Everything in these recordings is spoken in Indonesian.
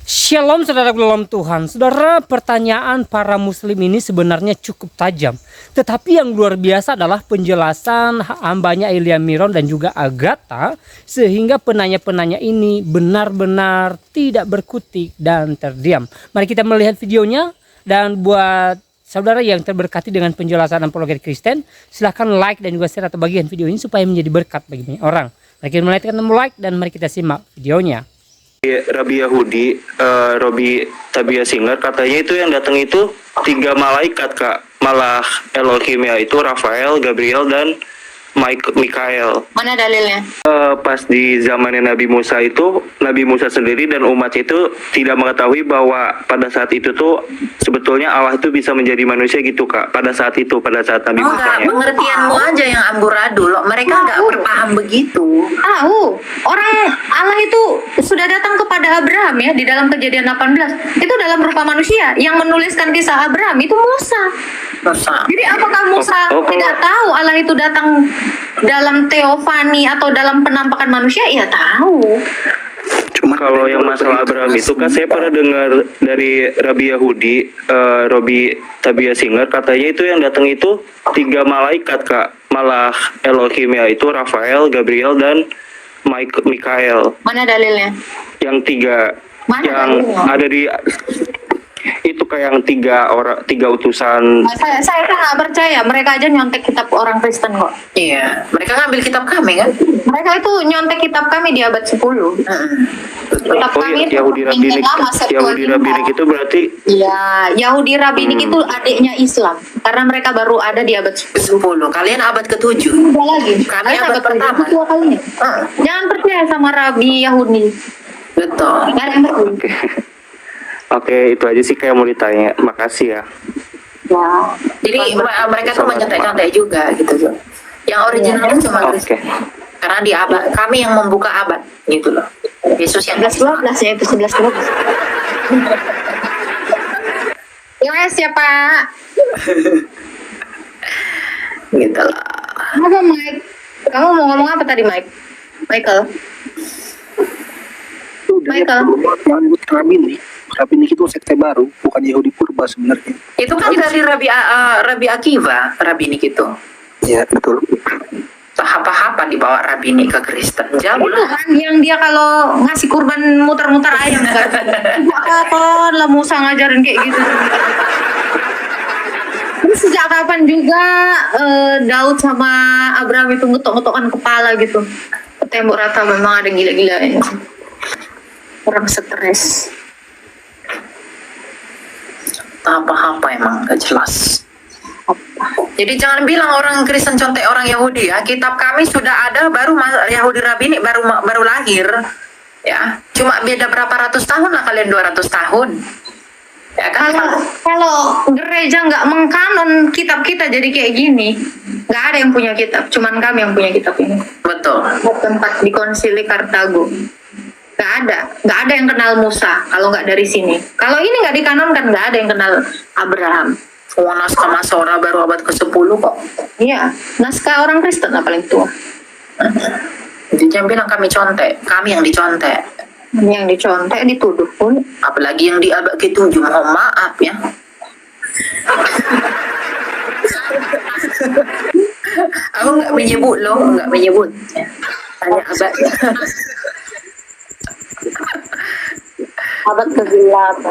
Shalom saudara dalam Tuhan. Saudara, pertanyaan para muslim ini sebenarnya cukup tajam. Tetapi yang luar biasa adalah penjelasan hambanya Elia Miron dan juga Agatha. Sehingga penanya-penanya ini benar-benar tidak berkutik dan terdiam. Mari kita melihat videonya. Dan buat saudara yang terberkati dengan penjelasan apologet Kristen, silahkan like dan juga share atau bagian video ini supaya menjadi berkat bagi banyak orang. Mari kita mulai tekan like dan mari kita simak videonya. Rabi Yahudi, Robi Tabia Singer, katanya itu yang datang itu 3 malaikat, Kak. Malah Elohim ya, itu Rafael, Gabriel, dan Mikael. Mana dalilnya? Pas di zamannya Nabi Musa itu, Nabi Musa sendiri dan umat itu tidak mengetahui bahwa pada saat itu tuh sebetulnya Allah itu bisa menjadi manusia gitu, Kak. Pada saat itu, pada saat Nabi Musa. Enggak, pengertianmu aja yang amburadul. Mereka nggak berpaham begitu. Tahu, orang Allah itu sudah datang kepada Abraham ya di dalam Kejadian 18. Itu dalam rupa manusia. Yang menuliskan kisah Abraham itu Musa. Jadi apakah Musa tidak tahu Allah itu datang dalam teofani atau dalam penampakan manusia? Ya tahu. Cuma kalau yang masalah Abraham itu kan saya pernah dengar dari Rabi Yahudi, Robi Tabia Singer, katanya itu yang datang itu 3 malaikat, Kak. Malah Elohim ya, itu Rafael, Gabriel, dan Mikael. Mana dalilnya? Yang 3 Mana yang dalilnya? ada di itu kayak yang 3 utusan. Saya kan nggak percaya. Mereka aja nyontek kitab orang Kristen kok. Iya, mereka ngambil kitab kami kan? Mereka itu nyontek kitab kami di abad 10. Kitab Oh kami iya, Yahudi Rabbinik, Yahudi Rabbinik itu berarti Iya, Yahudi Rabbinik itu adiknya Islam. Karena mereka baru ada di abad 10. 10. Kalian abad ke-7. Udah lagi. Kami Kalian abad pertama. kedua kalinya. Jangan percaya sama Rabi Yahudi. Betul. Kalian percaya. Oke, itu aja sih kayak mau ditanya. Makasih ya. Ya. Jadi mereka tuh menyantai-santai juga gitu loh. Yang originalnya cuma Oke. Kristen. Karena di abad kami yang membuka abad gitu loh. Yesus yang 11-12 ya, itu 11-12. Yes ya Pak. gitu loh. Apa Mike? Kamu mau ngomong apa tadi Mike? Michael? Michael? Rabbinik itu sekte baru, bukan Yahudi purba sebenarnya. Itu kan dari Rabi Akiva, Rabbinik itu. Iya, betul. Apa-apa dibawa Rabbinik ke Kristen. Jauh Itu lah. kan yang dia kalau ngasih kurban muter-muter ayam kan? Kapan lah Musa ngajarin kayak gitu? Terus sejak kapan juga Daud sama Abraham itu ngetok-ngetokan kepala gitu? Ke tembok rata. Memang ada gila-gila ini. Orang stres. Apa-apa emang gak jelas. Jadi jangan bilang orang Kristen contek orang Yahudi ya. Kitab kami sudah ada, baru Yahudi Rabbinik baru lahir. Ya, cuma beda berapa ratus tahun lah kalian, 200 tahun. Ya kan? Kalau gereja nggak mengkanon kitab kita jadi kayak gini, nggak ada yang punya kitab, cuman kami yang punya kitab ini. Betul. Tempat di konsili Kartago, nggak ada yang kenal Musa kalau nggak dari sini. Kalau ini nggak dikanonkan, nggak ada yang kenal Abraham. Oh, naskah Masora baru abad ke-10 kok. Iya, naskah orang Kristen lah paling tua. Jadi jangan bilang kami contek, kami yang dicontek. Yang dicontek, dituduh pun. Apalagi yang di abad ke-7, mohon maaf ya. Aku nggak menyebut loh, nggak menyebut. Ya. Tanya abad. Abad ke-8.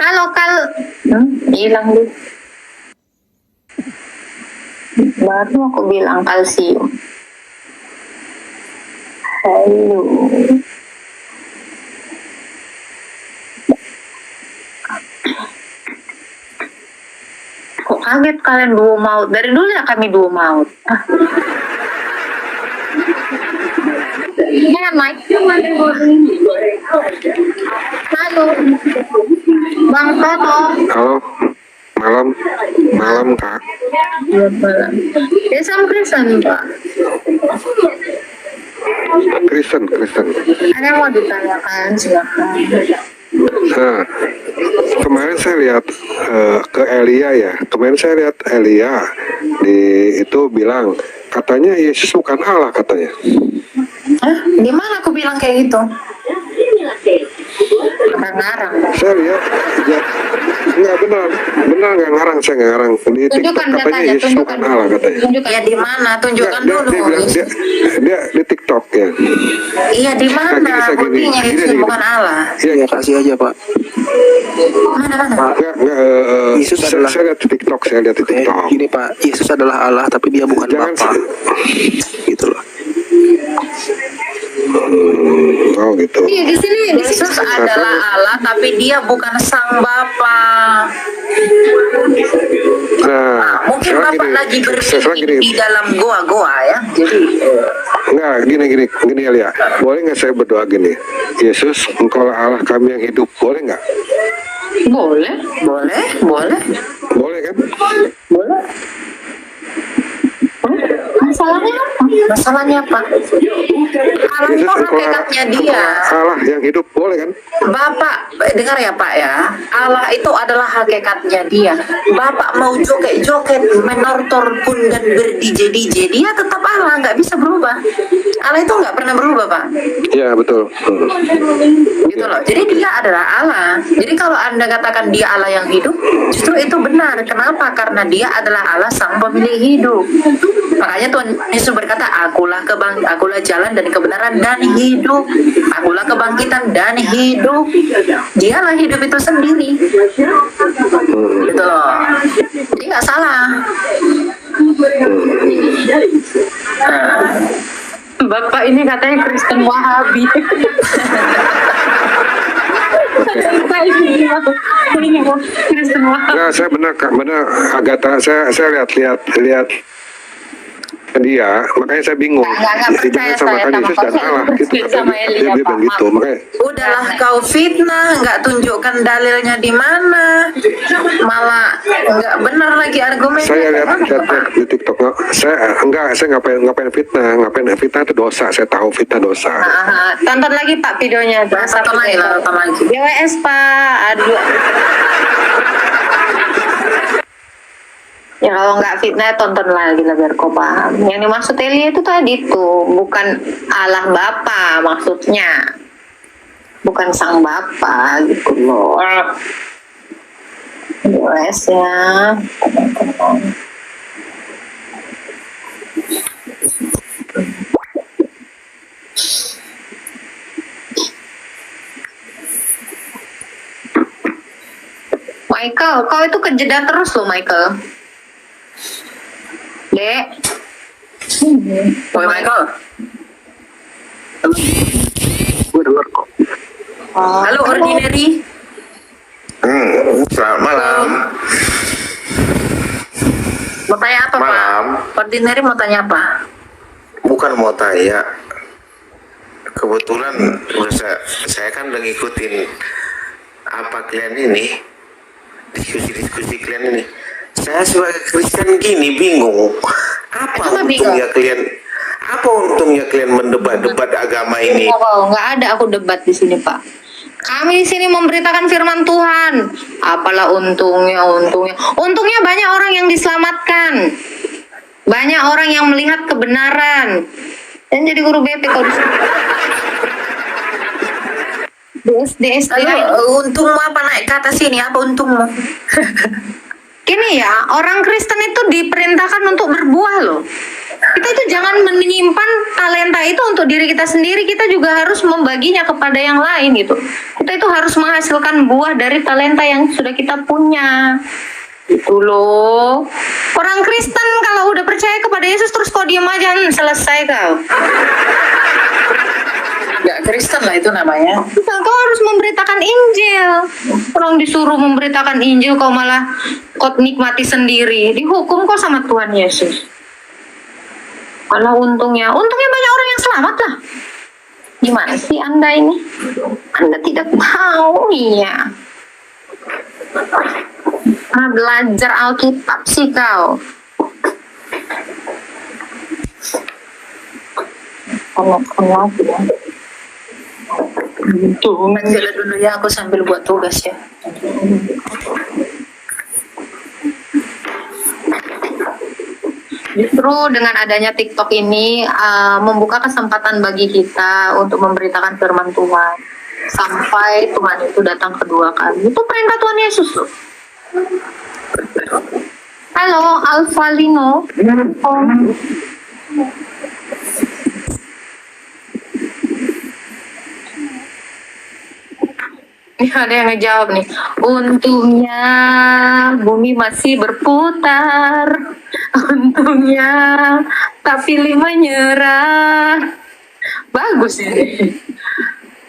Halo Kal, hilang dulu. Baru aku bilang kalsium. Halo. Kok kaget kalian duo maut? Dari dulu ya kami duo maut. Ya Mike. Halo. Bang Toto. Halo, malam Kak. Iya malam. Ya sama Kristen Pak. Kristen. Ada yang mau ditanyakan silakan. Nah, kemarin saya lihat ke Elia ya. Kemarin saya lihat Elia itu bilang katanya Yesus bukan Allah katanya. Hah? Gimana aku bilang kayak gitu? ngarang. Saya lihat ya, nggak benar nggak ngarang, saya nggak ngarang di TikTok Tunjukkan katanya datanya, Yesus tunjukkan bukan Allah katanya. Tunjukkan. Ya di mana? Tunjukkan Dia dulu. bilang dia di TikTok ya. Iya di mana? Saya gini, Buktinya gini, Yesus gini. bukan Allah. Iya, Ya kasih aja Pak. Mana? nggak Yesus adalah- saya lihat di TikTok, saya lihat di TikTok. Gini Pak, Yesus adalah Allah tapi dia bukan Jangan Bapa. Gitu loh. Oh gitu. Iya di sini Yesus adalah Allah tapi dia bukan sang Bapa. Nah, Mungkin sekarang Bapak gini, lagi sekarang berpikir di dalam goa-goa ya. Jadi Enggak, gini Elia. Boleh nggak saya berdoa gini? Yesus, engkau Allah kami yang hidup. Boleh nggak? boleh. boleh. Boleh kan? Boleh. Masalahnya apa? Masalahnya apa? Allah itu Yesus, engkau hakikatnya dia. Allah yang hidup. Boleh kan? Bapak, dengar ya Pak ya. Allah itu adalah hakikatnya dia. Bapak mau joget-joget, menortor pun dan berdj-dj, dia tetap Allah, nggak bisa berubah. Allah itu nggak pernah berubah Pak. Iya betul. Gitu loh. Jadi dia adalah Allah. Jadi kalau Anda katakan dia Allah yang hidup, justru itu benar. Kenapa? Karena dia adalah Allah sang pemilik hidup. Makanya Tuhan Yesus berkata, akulah jalan dan kebenaran dan hidup. Akulah kebangkitan dan hidup. Dialah hidup itu sendiri. Gitu loh. Jadi nggak salah. Bapak ini katanya Kristen Wahabi. Kristen Wahabi. Nah, saya benar Agatha. Saya lihat dia, makanya saya bingung. Nggak percaya Jangan samakan saya Yesus sama dan Allah Paul. gitu. Sama Dia Elia, bilang Pak. gitu, makanya. Udahlah kau fitnah, nggak tunjukkan dalilnya di mana, malah nggak benar lagi argumennya. Saya lihat Pak. di TikTok. Saya ngapain fitnah itu dosa. Saya tahu fitnah dosa. Tonton lagi Pak videonya. Tonton lagi. GWS Pak. Aduh. Ya kalau nggak fitnah tonton lagi lah biar kau paham. Yang dimaksud Elia itu tadi tuh bukan Allah Bapa maksudnya, bukan sang Bapa gitu loh. GWS ya. Michael, kau itu kejeda terus loh Michael. Dek. Woi Michael. Gue denger kok. Halo Ordinary. Selamat malam. Mau tanya apa Malam. Pak? Ordinary mau tanya apa? Bukan mau tanya. Kebetulan saya kan udah ngikutin apa kalian ini, diskusi kalian ini. Saya sebagai Kristen gini bingung. Apa untungnya kalian mendebat-debat agama ini? Oh, nggak ada aku debat di sini Pak. Kami di sini memberitakan firman Tuhan. Apalah untungnya? Untungnya banyak orang yang diselamatkan. Banyak orang yang melihat kebenaran. Dan jadi guru BP kalau di SD. Lalu untungmu apa naik ke atas sini? Apa untungmu? Gini ya, orang Kristen itu diperintahkan untuk berbuah loh. Kita itu jangan menyimpan talenta itu untuk diri kita sendiri, kita juga harus membaginya kepada yang lain gitu. Kita itu harus menghasilkan buah dari talenta yang sudah kita punya. Gitu loh. Orang Kristen kalau udah percaya kepada Yesus terus kau diam aja, selesai kau. Gak Kristen lah itu namanya. Kau harus memberitakan Injil. Orang disuruh memberitakan Injil kau malah kau nikmati sendiri. Dihukum kau sama Tuhan Yesus. Malah untungnya banyak orang yang selamat lah. Gimana sih Anda ini? Anda tidak tahu ya. Belajar Alkitab sih kau. Kalau ya. Baca dulu ya, aku sambil buat tugas ya. Justru dengan adanya TikTok ini membuka kesempatan bagi kita untuk memberitakan firman Tuhan. sampai Tuhan itu datang kedua kali. Itu perintah Tuhan Yesus loh. Halo, Alvalino. Ini ada yang ngejawab nih. Untungnya bumi masih berputar. Untungnya tak pilih menyerah. Bagus ini.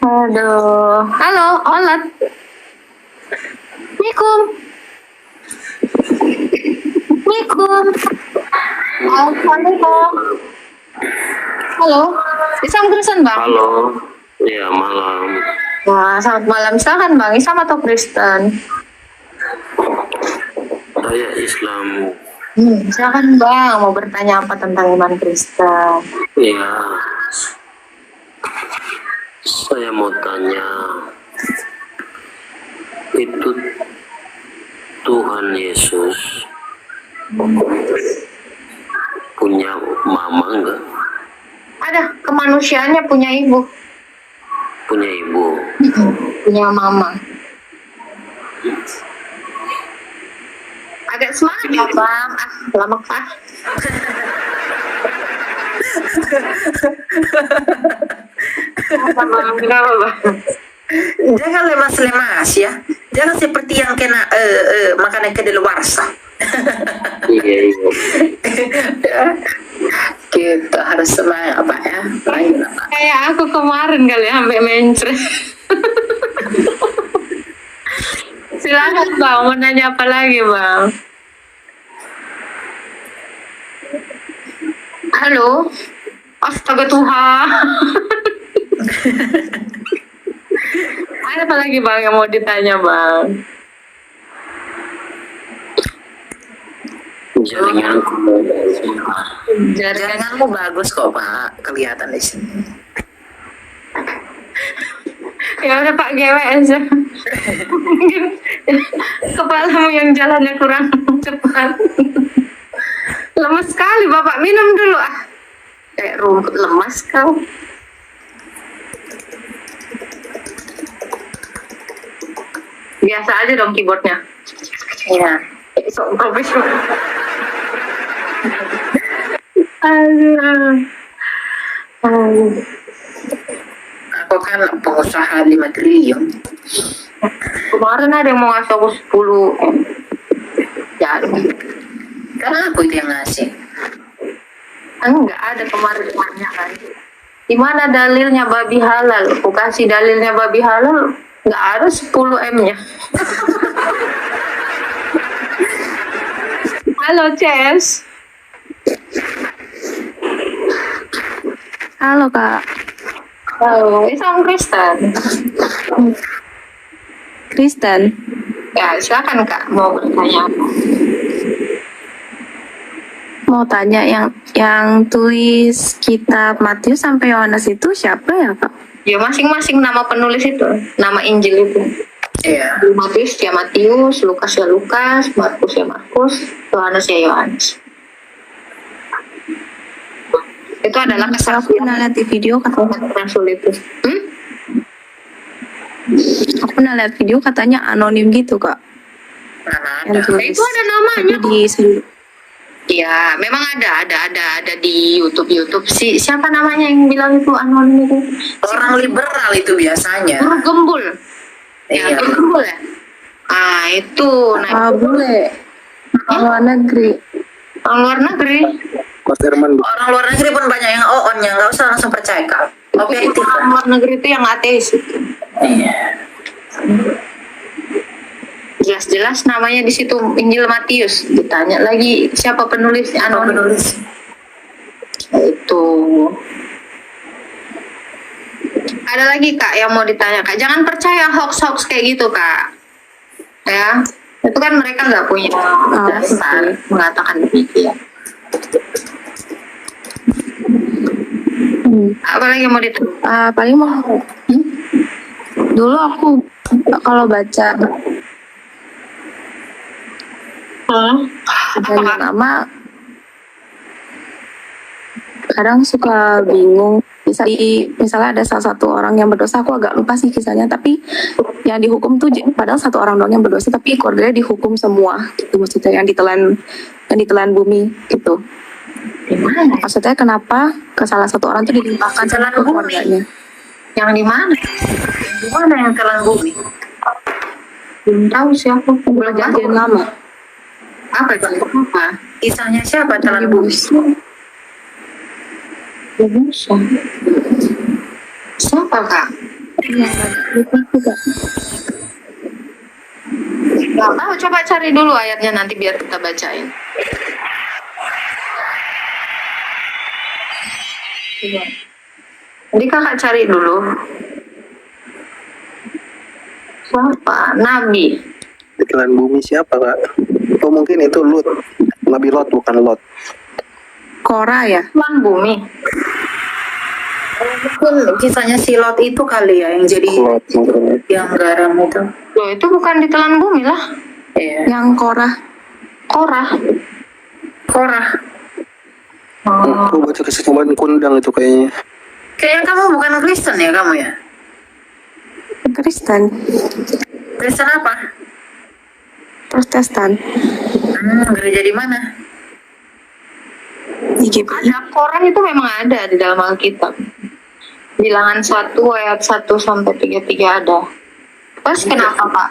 Aduh. Halo, Olat. Mikum. Mikum. Alvalino. Halo. Isam Kristen, Bang? Halo, ya malam. Wah, selamat malam. Silakan Bang, Islam atau Kristen? Saya Islam. Silakan Bang, mau bertanya apa tentang iman Kristen? Ya, saya mau tanya, itu Tuhan Yesus punya mama enggak? Ada, kemanusiaannya punya ibu, Punya ibu. punya mama. Agak semangat ya Bang, lama kah? Kenapa Bang? Jangan lemas-lemas ya. Jangan seperti yang kena makanan kedaluarsa. Iya, iya. Kita harus semangat Pak ya. Ayo, Pak. Kayak aku kemarin kali sampai mencret. Silakan Bang, mau nanya apa lagi Bang? Halo? Astaga Tuhan. Ada apa lagi Bang yang mau ditanya Bang? Jaringanku. Jaringanmu bagus kok Pak, kelihatan di sini. Ya udah Pak GWS. Kepalamu yang jalannya kurang cepat. Lemas sekali Bapak, minum dulu Kayak rumput lemas kau. Biasa aja dong keyboardnya. Iya. Sok profesional. Aduh. Aku kan pengusaha 5 triliun. Kemarin ada yang mau ngasih aku 10 M. Jadi. Karena aku itu yang ngasih. Enggak ada kemarin tanya kan. Di mana dalilnya babi halal? Aku kasih dalilnya babi halal, enggak ada 10 M-nya. Halo, Ces. Halo Kak, Halo, Islam Kristen. Kristen. Ya, silakan Kak, mau bertanya apa? Mau tanya yang tulis kitab Matius sampai Yohanes itu siapa ya Kak? Ya, masing-masing nama penulis itu, nama Injil itu. Iya. Matius ya Matius, Lukas ya Lukas, Markus ya Markus, Yohanes ya Yohanes. Itu adalah Aku kesaksian pernah lihat di video katanya, Rasul itu. aku pernah lihat video katanya anonim gitu Kak. Yang Nah, tulis. itu ada namanya. Tapi Ya, memang ada di YouTube si siapa namanya yang bilang itu anonim itu? Orang liberal itu biasanya. Guru Gembul. Ya, Iya. Guru Gembul ya. Ah, itu boleh. Luar negeri. orang luar negeri. Mas Herman, Orang luar negeri pun banyak yang on-nya, nggak usah langsung percaya Kak. Objektif. Orang luar negeri itu yang ateis. Iya. Jelas-jelas namanya di situ Injil Matius. Ditanya lagi siapa penulis anonim. Itu. Ada lagi Kak yang mau ditanya Kak. Jangan percaya hoax kayak gitu Kak. Ya, itu kan mereka nggak punya dasar mengatakan demikian. Apa lagi mau ditanya? Paling mau. Dulu aku kalau baca Apa, Kak? nama kadang suka bingung misalnya ada salah satu orang yang berdosa, aku agak lupa sih kisahnya, tapi yang dihukum tuh padahal satu orang doang yang berdosa, tapi keluarganya dihukum semua gitu, maksudnya yang ditelan bumi gitu. Gimana? Maksudnya kenapa ke salah satu orang tuh dilimpahkan Ditelan ke bumi? keluarganya? Yang di mana? Di mana yang telan bumi? Belum tahu sih aku. Belum Perjanjian tahu. lama. Apa itu? Apa? Kisahnya siapa telan bumi? Musa. Siapa kak? Lupa juga. Gak tahu, coba cari dulu ayatnya nanti biar kita bacain. Coba. Jadi kakak cari dulu. Siapa? Nabi. Ditelan bumi siapa kak? Oh mungkin itu Lut. Nabi Lot bukan Lot. Korah ya? Telan bumi. Mungkin kisahnya si Lot itu kali ya yang jadi Lot mungkin. yang garam itu. Loh itu bukan ditelan bumi lah. Iya. Yang Korah. Korah. Korah. Oh. Aku baca kisah cobaan kundang itu kayaknya. Kayaknya kamu bukan Kristen ya kamu ya? Kristen. Kristen apa? Protestan. Gereja di mana? IGP. Ada Korah itu memang ada di dalam Alkitab. Bilangan 1 ayat 1 sampai 33 ada. Terus kenapa Pak?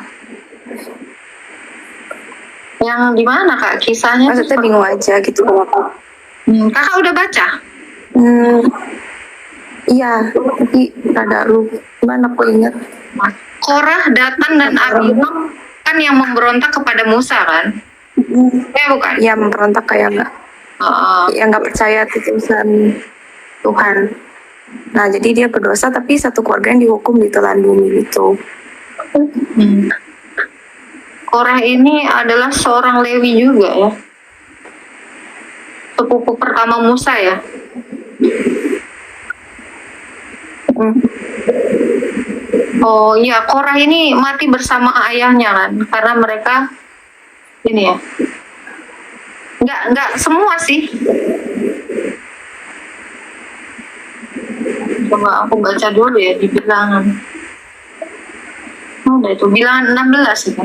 Yang di mana Kak kisahnya? Maksudnya bingung aja gitu kenapa. Kakak udah baca? Iya, tapi ada lu. Gimana aku ingat? Korah, Datan dan Abiram kan yang memberontak kepada Musa kan? Ya bukan? Iya, memberontak kayak nggak percaya keputusan Tuhan. Nah, jadi dia berdosa tapi satu keluarga yang dihukum ditelan bumi gitu. Korah ini adalah seorang Lewi juga ya. Sepupu pertama Musa ya. Oh iya, Korah ini mati bersama ayahnya kan, karena mereka ini ya. Nggak semua sih. Coba aku baca dulu ya di bilangan. Oh, itu bilangan 16 itu.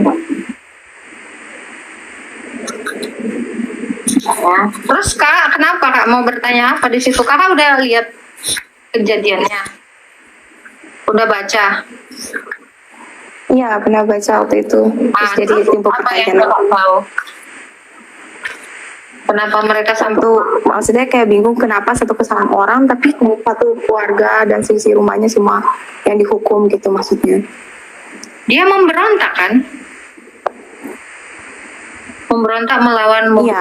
Ya. Terus Kak, kenapa Kak mau bertanya apa di situ? Kakak udah lihat kejadiannya? Udah baca? Iya, pernah baca waktu itu. Terus jadi timbul apa yang pertanyaan. Kakak tahu? Kenapa mereka Satu, maksudnya kayak bingung kenapa satu kesalahan orang tapi satu keluarga dan sisi rumahnya semua yang dihukum gitu maksudnya. Dia memberontak kan? Memberontak melawan Iya.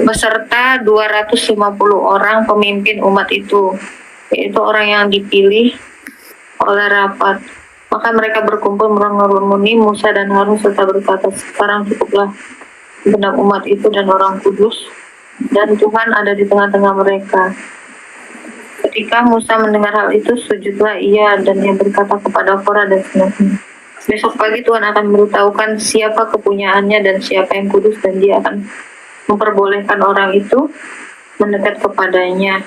beserta 250 orang pemimpin umat itu, yaitu orang yang dipilih oleh rapat. Maka mereka berkumpul mengerumuni Musa dan Harun serta berkata, sekarang cukuplah benar umat itu dan orang kudus, dan Tuhan ada di tengah-tengah mereka. Ketika Musa mendengar hal itu, sujudlah ia dan ia berkata kepada Korah dan senapnya, besok pagi Tuhan akan memberitahukan siapa kepunyaannya dan siapa yang kudus, dan dia akan memperbolehkan orang itu mendekat kepadanya.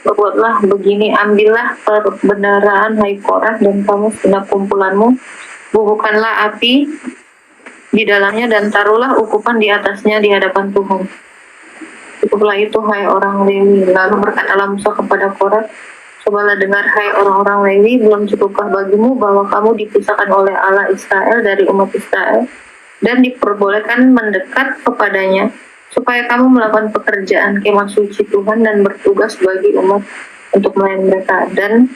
Berbuatlah begini, ambillah perbendaharaan hai Korah dan kamu segenap kumpulanmu, bubuhkanlah api di dalamnya dan taruhlah ukupan di atasnya di hadapan Tuhan. Cukuplah itu hai orang Lewi. Lalu berkatalah Musa kepada Korah, cobalah dengar hai orang-orang Lewi, belum cukupkah bagimu bahwa kamu dipisahkan oleh Allah Israel dari umat Israel dan diperbolehkan mendekat kepadanya supaya kamu melakukan pekerjaan kemah suci Tuhan dan bertugas bagi umat untuk melayani mereka, dan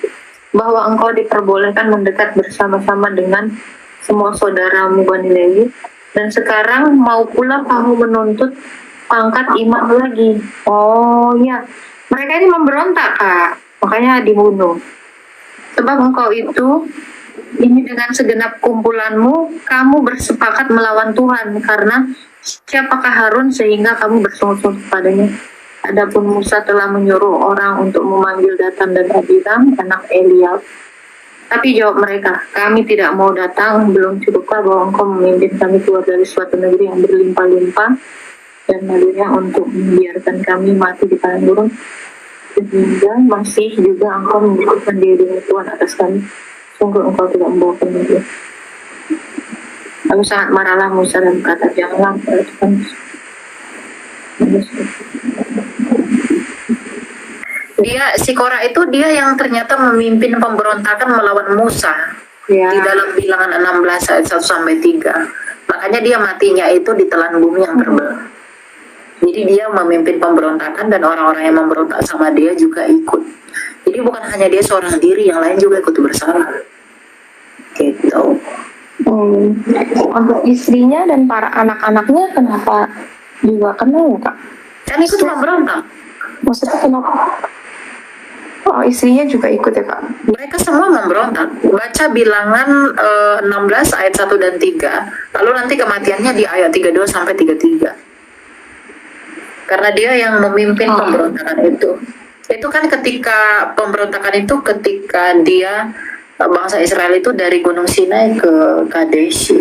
bahwa engkau diperbolehkan mendekat bersama-sama dengan semua saudaramu Bani Lewi, dan sekarang mau pula kamu menuntut pangkat imam lagi. Oh ya, mereka ini memberontak Kak, makanya dibunuh. Sebab engkau itu ini dengan segenap kumpulanmu kamu bersepakat melawan Tuhan, karena siapakah Harun sehingga kamu bersungguh-sungguh kepadanya? Adapun Musa telah menyuruh orang untuk memanggil Datan dan Abiram anak Eliab. Tapi jawab mereka, kami tidak mau datang, belum cukupkah bahwa engkau memimpin kami keluar dari suatu negeri yang berlimpah-limpah dan malunya untuk membiarkan kami mati di padang gurun? sehingga masih juga engkau menyebutkan dia dengan Tuhan atas kami. Sungguh engkau tidak membawakan dia. Lalu sangat marahlah Musa dan berkata, janganlah memperhatikan Dia si Korah itu dia yang ternyata memimpin pemberontakan melawan Musa Ya. di dalam Bilangan 16 ayat 1 sampai 3. Makanya dia matinya itu ditelan bumi yang terbelah. Jadi dia memimpin pemberontakan dan orang-orang yang memberontak sama dia juga ikut. Jadi bukan hanya dia seorang diri, yang lain juga ikut bersalah. Gitu. Untuk istrinya dan para anak-anaknya kenapa juga kena ya, Kak? Kan ikut memberontak. Maksudnya kenapa? Oh, istrinya juga ikut ya, Kak? Mereka semua memberontak. Baca Bilangan 16 ayat 1 dan 3. Lalu nanti kematiannya di ayat 32 sampai 33. Karena dia yang memimpin pemberontakan itu. Itu kan ketika pemberontakan itu ketika dia bangsa Israel itu dari Gunung Sinai ke Kadesh.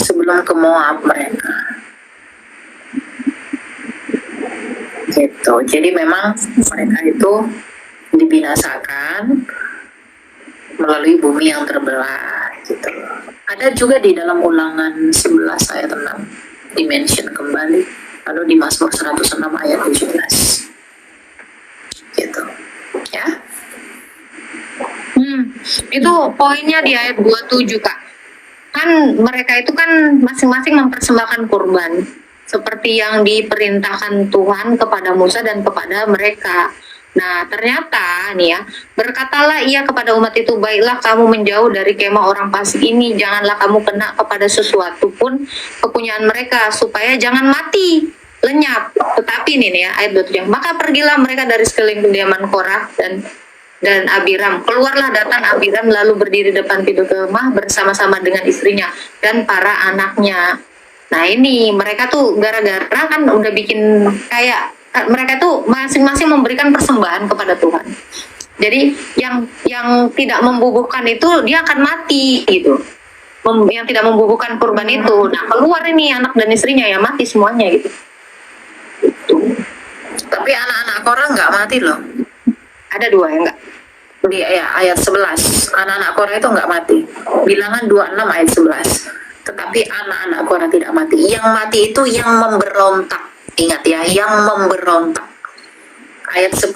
Sebelum ke Moab mereka. Gitu. Jadi memang mereka itu dibinasakan melalui bumi yang terbelah gitu. Ada juga di dalam Ulangan 11 ayat 6 dimention kembali, lalu di Mazmur 106 ayat 17 gitu ya. Itu poinnya di ayat 27, Kak. Kan mereka itu kan masing-masing mempersembahkan kurban seperti yang diperintahkan Tuhan kepada Musa dan kepada mereka. Nah, ternyata nih ya, berkatalah ia kepada umat itu, baiklah kamu menjauh dari kemah orang fasik ini, janganlah kamu kena kepada sesuatu pun kepunyaan mereka, supaya jangan mati, lenyap. Tetapi ini nih ya, ayat 27, maka pergilah mereka dari sekeliling kediaman Korah dan Abiram. Keluarlah datang Abiram lalu berdiri depan pintu kemah bersama-sama dengan istrinya dan para anaknya. Nah ini mereka tuh gara-gara kan udah bikin kayak mereka tuh masing-masing memberikan persembahan kepada Tuhan. Jadi yang tidak membubuhkan itu dia akan mati gitu. Yang tidak membubuhkan kurban itu, nah keluar ini anak dan istrinya ya mati semuanya gitu. Tapi anak-anak Korah nggak mati loh. Ada dua yang enggak. Di ayat 11 anak-anak Korah itu nggak mati. Bilangan 26 ayat 11. Tetapi anak-anak Korah tidak mati. Yang mati itu yang memberontak. Ingat ya, yang memberontak. Ayat 10,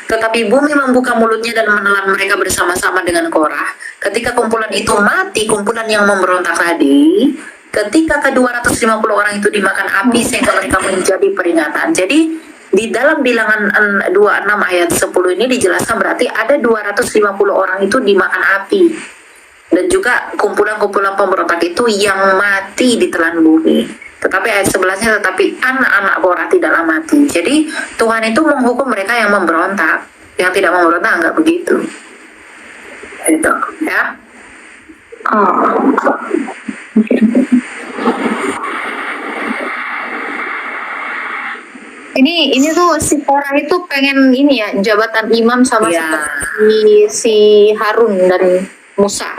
tetapi bumi membuka mulutnya dan menelan mereka bersama-sama dengan Korah. Ketika kumpulan itu mati, kumpulan yang memberontak tadi, ketika ke-250 orang itu dimakan api sehingga mereka menjadi peringatan. Jadi di dalam Bilangan 26 ayat 10 ini dijelaskan berarti ada 250 orang itu dimakan api. Dan juga kumpulan-kumpulan pemberontak itu yang mati ditelan bumi. Tetapi ayat 11-nya, tetapi anak-anak Korah tidaklah mati. Jadi Tuhan itu menghukum mereka yang memberontak. Yang tidak memberontak enggak begitu. Itu ya. Ini tuh si Korah itu pengen ini ya, jabatan imam sama Ya. seperti si Harun dan Musa.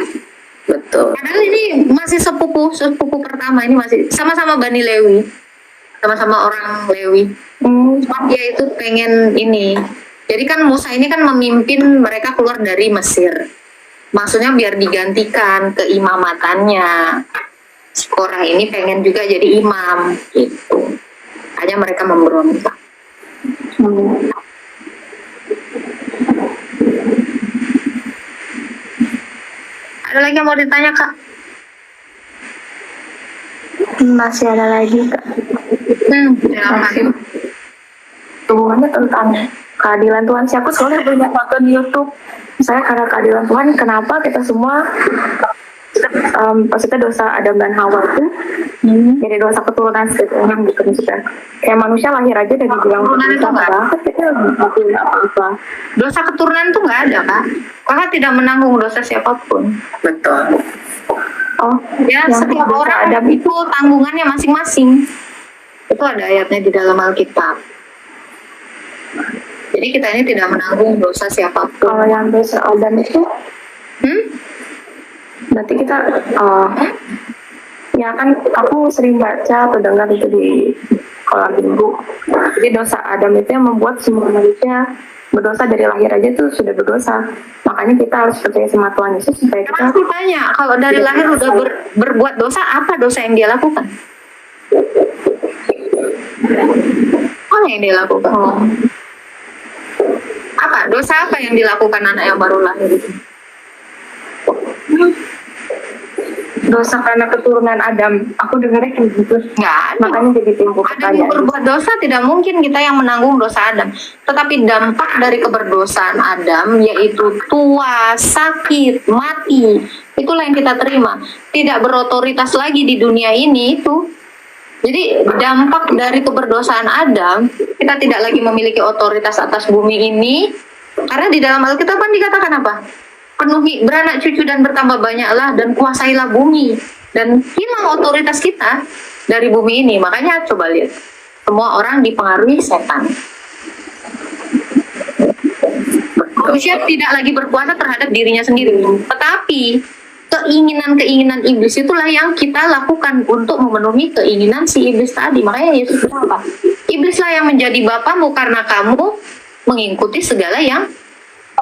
Betul. Padahal ini masih sepupu pertama, ini masih sama-sama Bani Lewi, sama-sama orang Lewi. Cuma dia itu pengen ini. Jadi kan Musa ini kan memimpin mereka keluar dari Mesir. Maksudnya biar digantikan keimamatannya. Si Korah ini pengen juga jadi imam gitu. Hanya mereka memberontak. Ada lagi yang mau ditanya, Kak? Masih ada lagi, Kak. Masih. Hubungannya tentang keadilan Tuhan sih. Aku soalnya banyak nonton di YouTube. Saya karena keadilan Tuhan, kenapa kita semua maksudnya dosa Adam dan Hawa itu jadi dosa keturunan setiap orang gitu, maksudnya kayak manusia lahir aja dan dibilang Keturunan itu dosa nggak ada. banget, kita nggak apa-apa. Dosa keturunan itu nggak ada, Kak. Kakak tidak menanggung dosa siapapun. Betul. Oh, Ya, yang setiap dosa orang Adam itu tanggungannya masing-masing. Itu ada ayatnya di dalam Alkitab. Jadi kita ini tidak menanggung dosa siapapun. kalau yang dosa Adam itu berarti kita ya kan aku sering baca atau dengar itu di sekolah minggu. Jadi dosa Adam itu yang membuat semua manusia berdosa dari lahir aja tuh sudah berdosa. Makanya kita harus percaya sama Tuhan Yesus supaya kita. Aku tanya, kalau dari lahir udah berbuat dosa, apa dosa yang dia lakukan? Apa yang dia lakukan? Apa dosa apa yang dilakukan anak yang baru lahir itu? Dosa karena keturunan Adam. Aku dengarnya kayak gitu. Nggak ada. Makanya jadi timbul Ada yang pertanyaan. berbuat dosa, tidak mungkin kita yang menanggung dosa Adam. Tetapi dampak dari keberdosaan Adam yaitu tua, sakit, mati. Itulah yang kita terima. Tidak berotoritas lagi di dunia ini itu. Jadi dampak dari keberdosaan Adam, kita tidak lagi memiliki otoritas atas bumi ini. Karena di dalam Alkitab kan dikatakan apa? Penuhi, beranak cucu dan bertambah banyaklah dan kuasailah bumi. Dan hilang otoritas kita dari bumi ini. Makanya coba lihat, semua orang dipengaruhi setan. Manusia tidak lagi berkuasa terhadap dirinya sendiri. Tetapi keinginan-keinginan iblis itulah yang kita lakukan untuk memenuhi keinginan si iblis tadi. Makanya Yesus bilang apa? Iblislah yang menjadi bapamu karena kamu mengikuti segala yang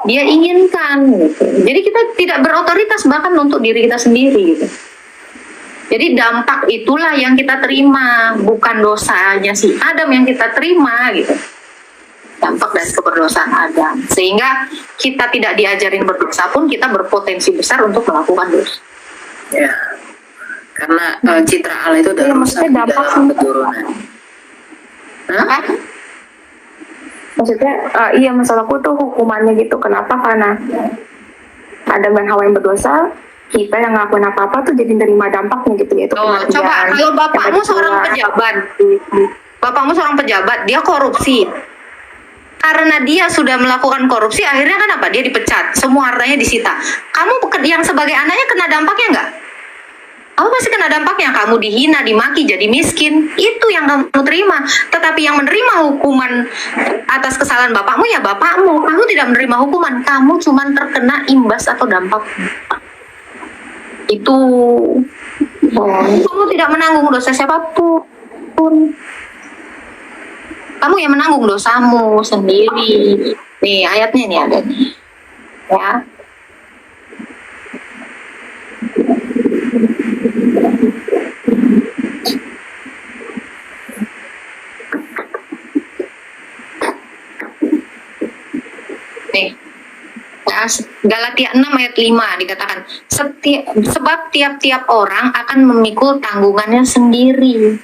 dia inginkan gitu. Jadi kita tidak berotoritas bahkan untuk diri kita sendiri gitu. Jadi dampak itulah yang kita terima, bukan dosanya si Adam yang kita terima gitu. Dampak dari keberdosaan Adam. Sehingga kita tidak diajarin berdosa pun kita berpotensi besar untuk melakukan dosa. Ya. Karena citra Allah itu udah Iya, rusak maksudnya di dampak dalam sih. keturunan. Hah? Maksudnya, iya masalahku tuh hukumannya gitu. Kenapa? Karena Adam dan Hawa yang berdosa, kita yang ngelakuin apa-apa tuh jadi nerima dampaknya gitu, yaitu Oh, kematian. coba kalau bapakmu yang seorang kedua. pejabat, bapakmu seorang pejabat, dia korupsi. Karena dia sudah melakukan korupsi, akhirnya kan apa? Dia dipecat, semua hartanya disita. Kamu yang sebagai anaknya kena dampaknya nggak? Kamu pasti kena dampaknya. Kamu dihina, dimaki, jadi miskin. Itu yang kamu terima. Tetapi yang menerima hukuman atas kesalahan bapakmu ya bapakmu. Kamu tidak menerima hukuman. Kamu cuma terkena imbas atau dampak. Itu. Kamu tidak menanggung dosa siapapun. Kamu yang menanggung dosamu sendiri. Nih ayatnya nih ada nih. Ya. Nih. Ya, Galatia 6 ayat 5 dikatakan, sebab tiap-tiap orang akan memikul tanggungannya sendiri.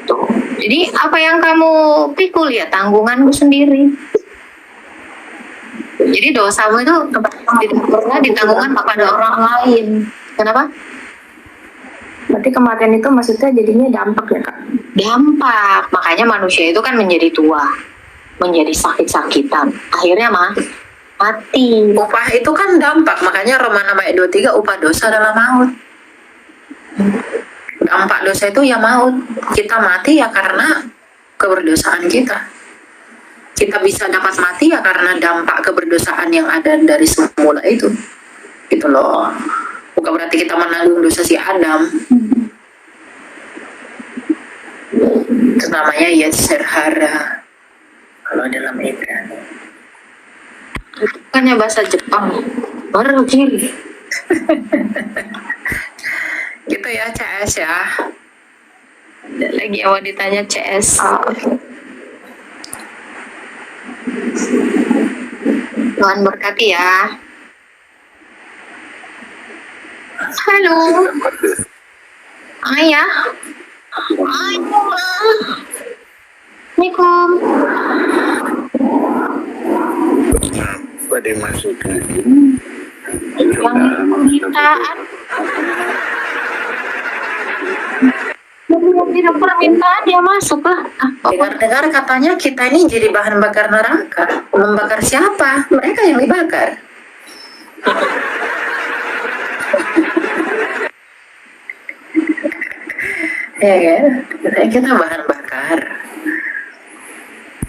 Tuh. Jadi apa yang kamu pikul ya tanggunganmu sendiri. Jadi dosamu itu tidak pernah ditanggungkan kepada orang lain. Kenapa? Berarti kematian itu maksudnya jadinya dampak ya Kak? Dampak. Makanya manusia itu kan menjadi tua, menjadi sakit-sakitan. Akhirnya mati. Upah itu kan dampak. Makanya Roma 6 ayat 23, upah dosa adalah maut. Dampak dosa itu ya maut. Kita mati ya karena keberdosaan kita. Kita bisa dapat mati ya karena dampak keberdosaan yang ada dari semula itu. Gitu loh. Bukan berarti kita menanggung dosa si Adam. Itu namanya Yetzer hara kalau dalam Ibrani. Itu bukannya bahasa Jepang. Baru kiri. Gitu ya CS ya. Ada lagi yang mau ditanya CS. Tuhan berkati ya. Halo. Ayah. Assalamualaikum. Pada masukkan Yang permintaan. Tidak permintaan dia masuk lah. Dengar-dengar katanya kita ini jadi bahan bakar neraka. Membakar siapa? Mereka yang dibakar. Ya kan? Katanya kita bahan bakar.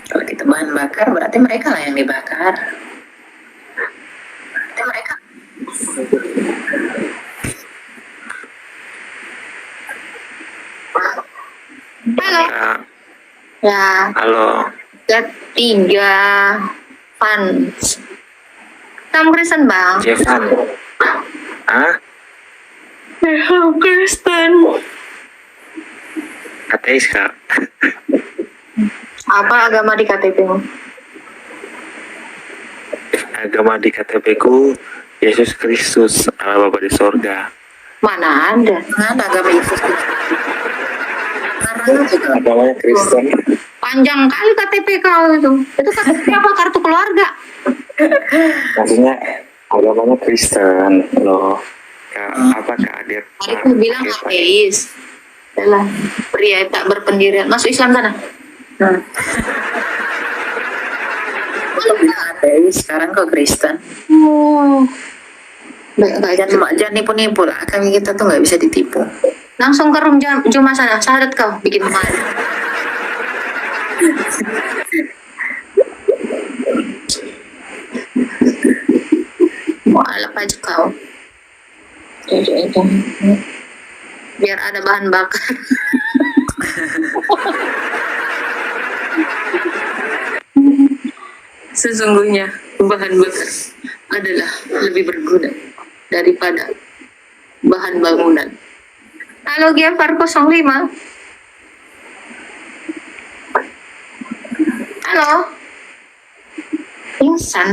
Kalau kita bahan bakar berarti mereka lah yang dibakar. Berarti mereka. Halo. Ya, Halo. ketiga fans. Kamu Kristen bang? Jevan. Hah? Kristen. Ateis, Kak. Apa agama di KTP-mu? Agama di KTP ku Yesus Kristus, Allah Bapa di sorga. Mana ada? Mana ada agama Yesus Kristus? Agamanya Kristen. Panjang kali KTP kau itu. Itu KTP apa? Kartu keluarga? Maksudnya agamanya Kristen loh. Apa kehadir? Tadi aku bilang ateis. Adalah pria tak berpendirian. Masuk Islam sana. Kalau bilang ateis, sekarang kok Kristen. Oh. Baik, Jangan nipu-nipu lah. Kami kita tuh nggak bisa ditipu. langsung ke room Juma sana. Syahadat kau bikin mahal. Mualaf aja kau. Biar ada bahan bakar. Sesungguhnya bahan bakar adalah lebih berguna daripada bahan bangunan. Halo Giafar 05. Halo. Insan.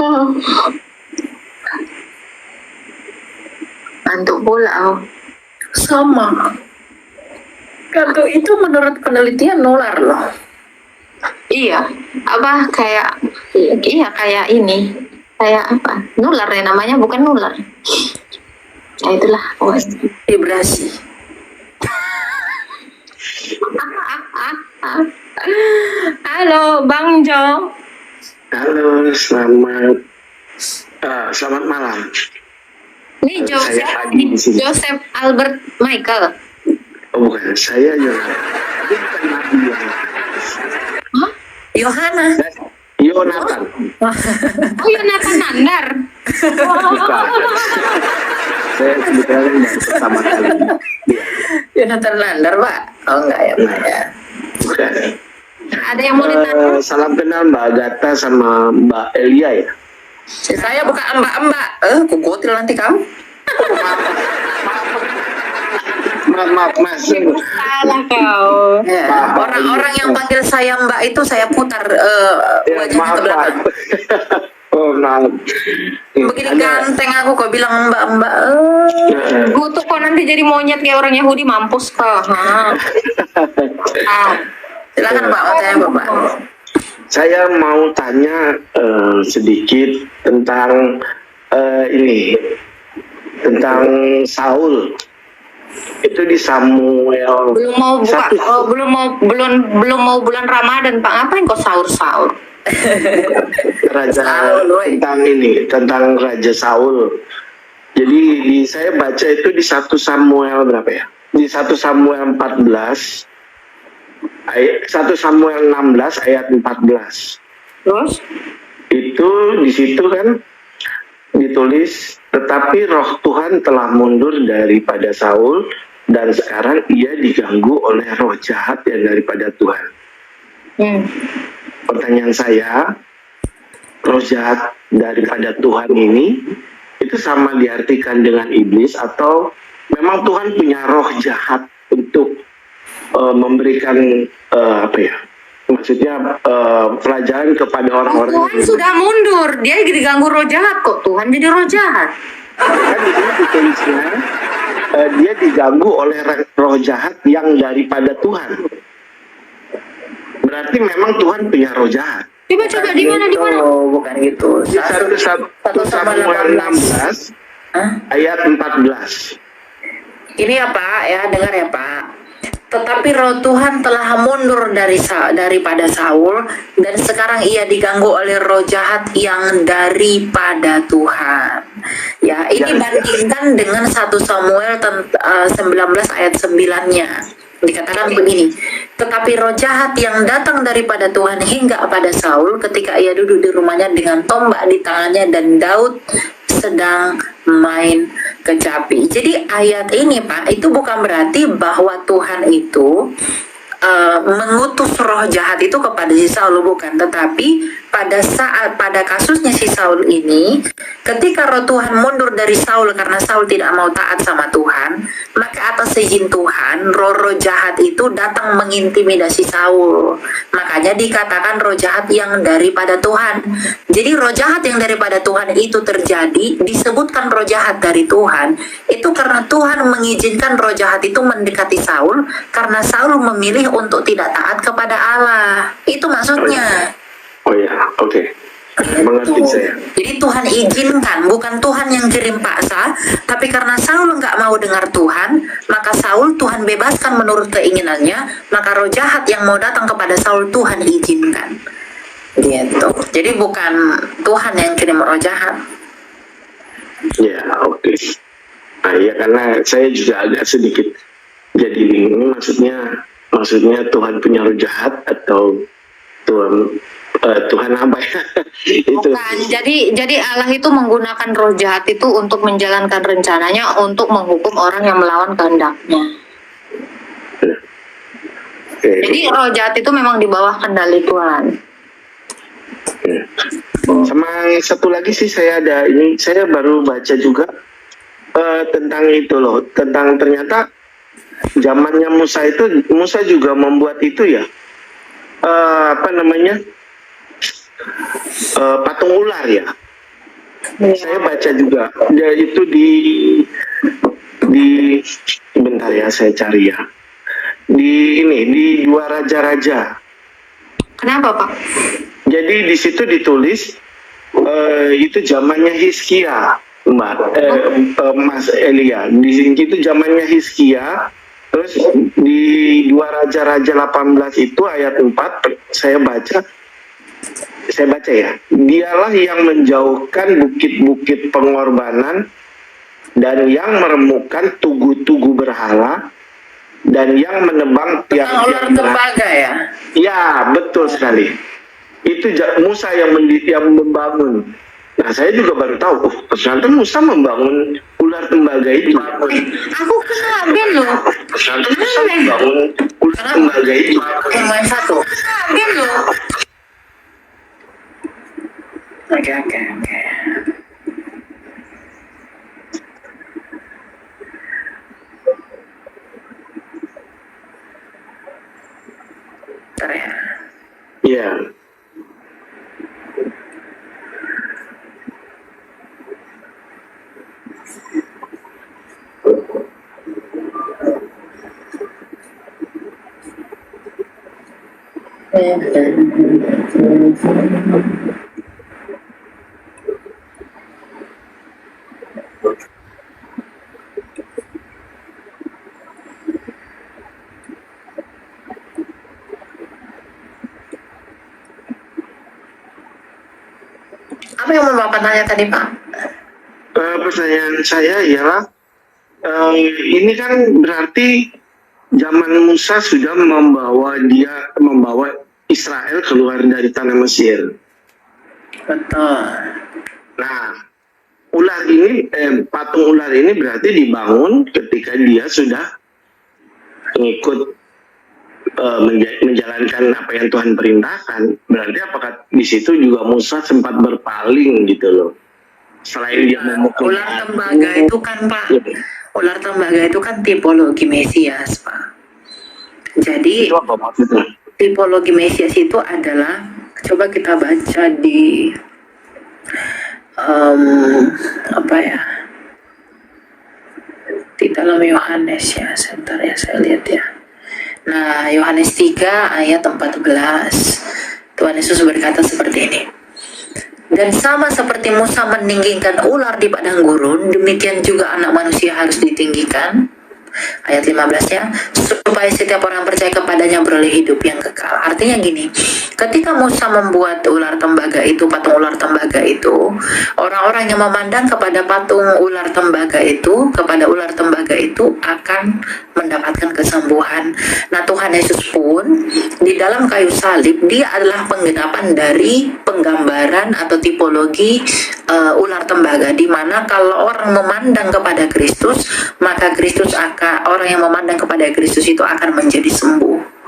Oh. Ngantuk pula oh. Sama. Kalau itu menurut penelitian nular loh. Iya, apa kayak iya kayak ini. Kayak apa? Nular ya namanya, bukan nular. Nah itulah. Oh. Vibrasi. Halo Bang Jo. Halo, selamat malam. Ini Joseph, Saya Adi di sini. Joseph Albert Michael. Oh bukan, saya Yonatan. Yohana. Yonatan. Oh Yonatan Nandar. Bukan. Saya sebetulnya yang pertama kali. Jonathan Landar, Pak. Oh enggak ya, Pak ya. Bukan. Ada yang mau ditanya? Salam kenal Mbak Agatha sama Mbak Elia ya. Saya bukan mbak-mbak. Kukutil nanti kamu. Maaf Mas. Salah kau. Ya, orang-orang yang panggil saya mbak itu saya putar wajahnya Maaf ke belakang. Pak. Oh maaf. Begini ganteng aku kok bilang mbak-mbak. Kutuk kok nanti jadi monyet kayak orang Yahudi, mampus kau. Silakan Pak, mau tanya Bapak. Saya mau tanya sedikit tentang ini, tentang Saul. Itu di Samuel. Belum mau buka, belum mau bulan Ramadan Pak, ngapain kok sahur-sahur? Raja tentang ini, tentang Raja Saul. Jadi saya baca itu di 1 Samuel berapa ya? Di 1 Samuel 14 ayat 1 Samuel 16 ayat 14. Terus? Itu di situ kan ditulis, tetapi roh Tuhan telah mundur daripada Saul dan sekarang ia diganggu oleh roh jahat yang daripada Tuhan. Pertanyaan saya, roh jahat daripada Tuhan ini itu sama diartikan dengan iblis atau memang Tuhan punya roh jahat untuk memberikan apa ya? Maksudnya pelajaran kepada orang-orang. Tuhan sudah mundur, dia diganggu roh jahat kok. Tuhan jadi roh jahat. Kan di sini ditulisnya dia diganggu oleh roh jahat yang daripada Tuhan. Berarti memang Tuhan punya roh jahat. Coba di mana? Bukan gitu. Di 1 Samuel 16 ayat 14. Ini ya Pak, ya dengar ya Pak. Tetapi roh Tuhan telah mundur daripada Saul dan sekarang ia diganggu oleh roh jahat yang daripada Tuhan. Ya, ini bandingkan dengan 1 Samuel 19 ayat 9-nya. Dikatakan begini, tetapi roh jahat yang datang daripada Tuhan hingga pada Saul ketika ia duduk di rumahnya dengan tombak di tangannya dan Daud sedang main kecapi. Jadi ayat ini Pak, itu bukan berarti bahwa Tuhan itu mengutus roh jahat itu kepada si Saul, bukan, tetapi pada kasusnya si Saul ini, ketika roh Tuhan mundur dari Saul karena Saul tidak mau taat sama Tuhan, maka atas izin Tuhan roh-roh jahat itu datang mengintimidasi Saul. Makanya dikatakan roh jahat yang daripada Tuhan. Jadi roh jahat yang daripada Tuhan itu terjadi, disebutkan roh jahat dari Tuhan itu karena Tuhan mengizinkan roh jahat itu mendekati Saul karena Saul memilih untuk tidak taat kepada Allah. Itu maksudnya. Oh ya, oke. Mengerti saya. Jadi Tuhan izinkan, bukan Tuhan yang kirim paksa, tapi karena Saul nggak mau dengar Tuhan, maka Saul Tuhan bebaskan menurut keinginannya, maka roh jahat yang mau datang kepada Saul Tuhan izinkan. Gitu. Jadi bukan Tuhan yang kirim roh jahat. Ya, oke. Nah, ya karena saya juga agak sedikit jadi bingung, maksudnya Tuhan punya roh jahat atau Tuhan apa ya? Itu. Bukan. Jadi Allah itu menggunakan roh jahat itu untuk menjalankan rencananya untuk menghukum orang yang melawan kehendaknya. Oke. Jadi roh jahat itu memang di bawah kendali Tuhan. Sama satu lagi sih saya baru baca juga tentang itu loh, tentang ternyata zamannya Musa juga membuat itu ya, patung ular ya. Saya baca juga, ya itu di bentar ya, saya cari ya, di 2 Raja-Raja. Kenapa Pak? Jadi di situ ditulis itu zamannya Hizkia, Mas Elia. Di sini itu zamannya Hizkia. Terus di 2 Raja-Raja 18 itu ayat 4 saya baca ya. Dialah yang menjauhkan bukit-bukit pengorbanan dan yang meremukkan tugu-tugu berhala dan yang menebang tiang-tiang tembaga ya. Ya, betul sekali. Itu Musa yang membangun. Nah, saya juga baru tahu, ternyata Musa membangun ular tembaga itu. Aku kena Ben loh. Ternyata Musa membangun ular tembaga itu. Yang main satu. Ben loh. Oke. Bentar ya. Iya. Apa yang mau Bapak tanya tadi Pak? Pertanyaan saya ialah ini kan berarti zaman Musa sudah membawa Israel keluar dari tanah Mesir. Betul. Nah, patung ular ini berarti dibangun ketika dia sudah mengikut menjalankan apa yang Tuhan perintahkan. Berarti apakah di situ juga Musa sempat berpaling gitu loh? Selain dia memukul ular tembaga itu kan Pak, ular tembaga itu kan tipologi Mesias Pak. Jadi itu apa maksudnya? Tipologi Mesias itu adalah, coba kita baca di di dalam Yohanes ya, sebentar ya saya lihat ya. Nah, Yohanes 3 ayat 14. Tuhan Yesus berkata seperti ini. Dan sama seperti Musa meninggikan ular di padang gurun, demikian juga anak manusia harus ditinggikan. Ayat 15-nya, supaya setiap orang percaya kepadanya beroleh hidup yang kekal. Artinya gini, ketika Musa membuat ular tembaga itu, patung ular tembaga itu, orang-orang yang memandang kepada patung ular tembaga itu, kepada ular tembaga itu akan mendapatkan kesembuhan. Nah, Tuhan Yesus pun di dalam kayu salib, dia adalah penggenapan dari penggambaran atau tipologi ular tembaga, di mana kalau orang memandang kepada Kristus, maka Kristus akan, orang yang memandang kepada Kristus itu akan menjadi sembuh.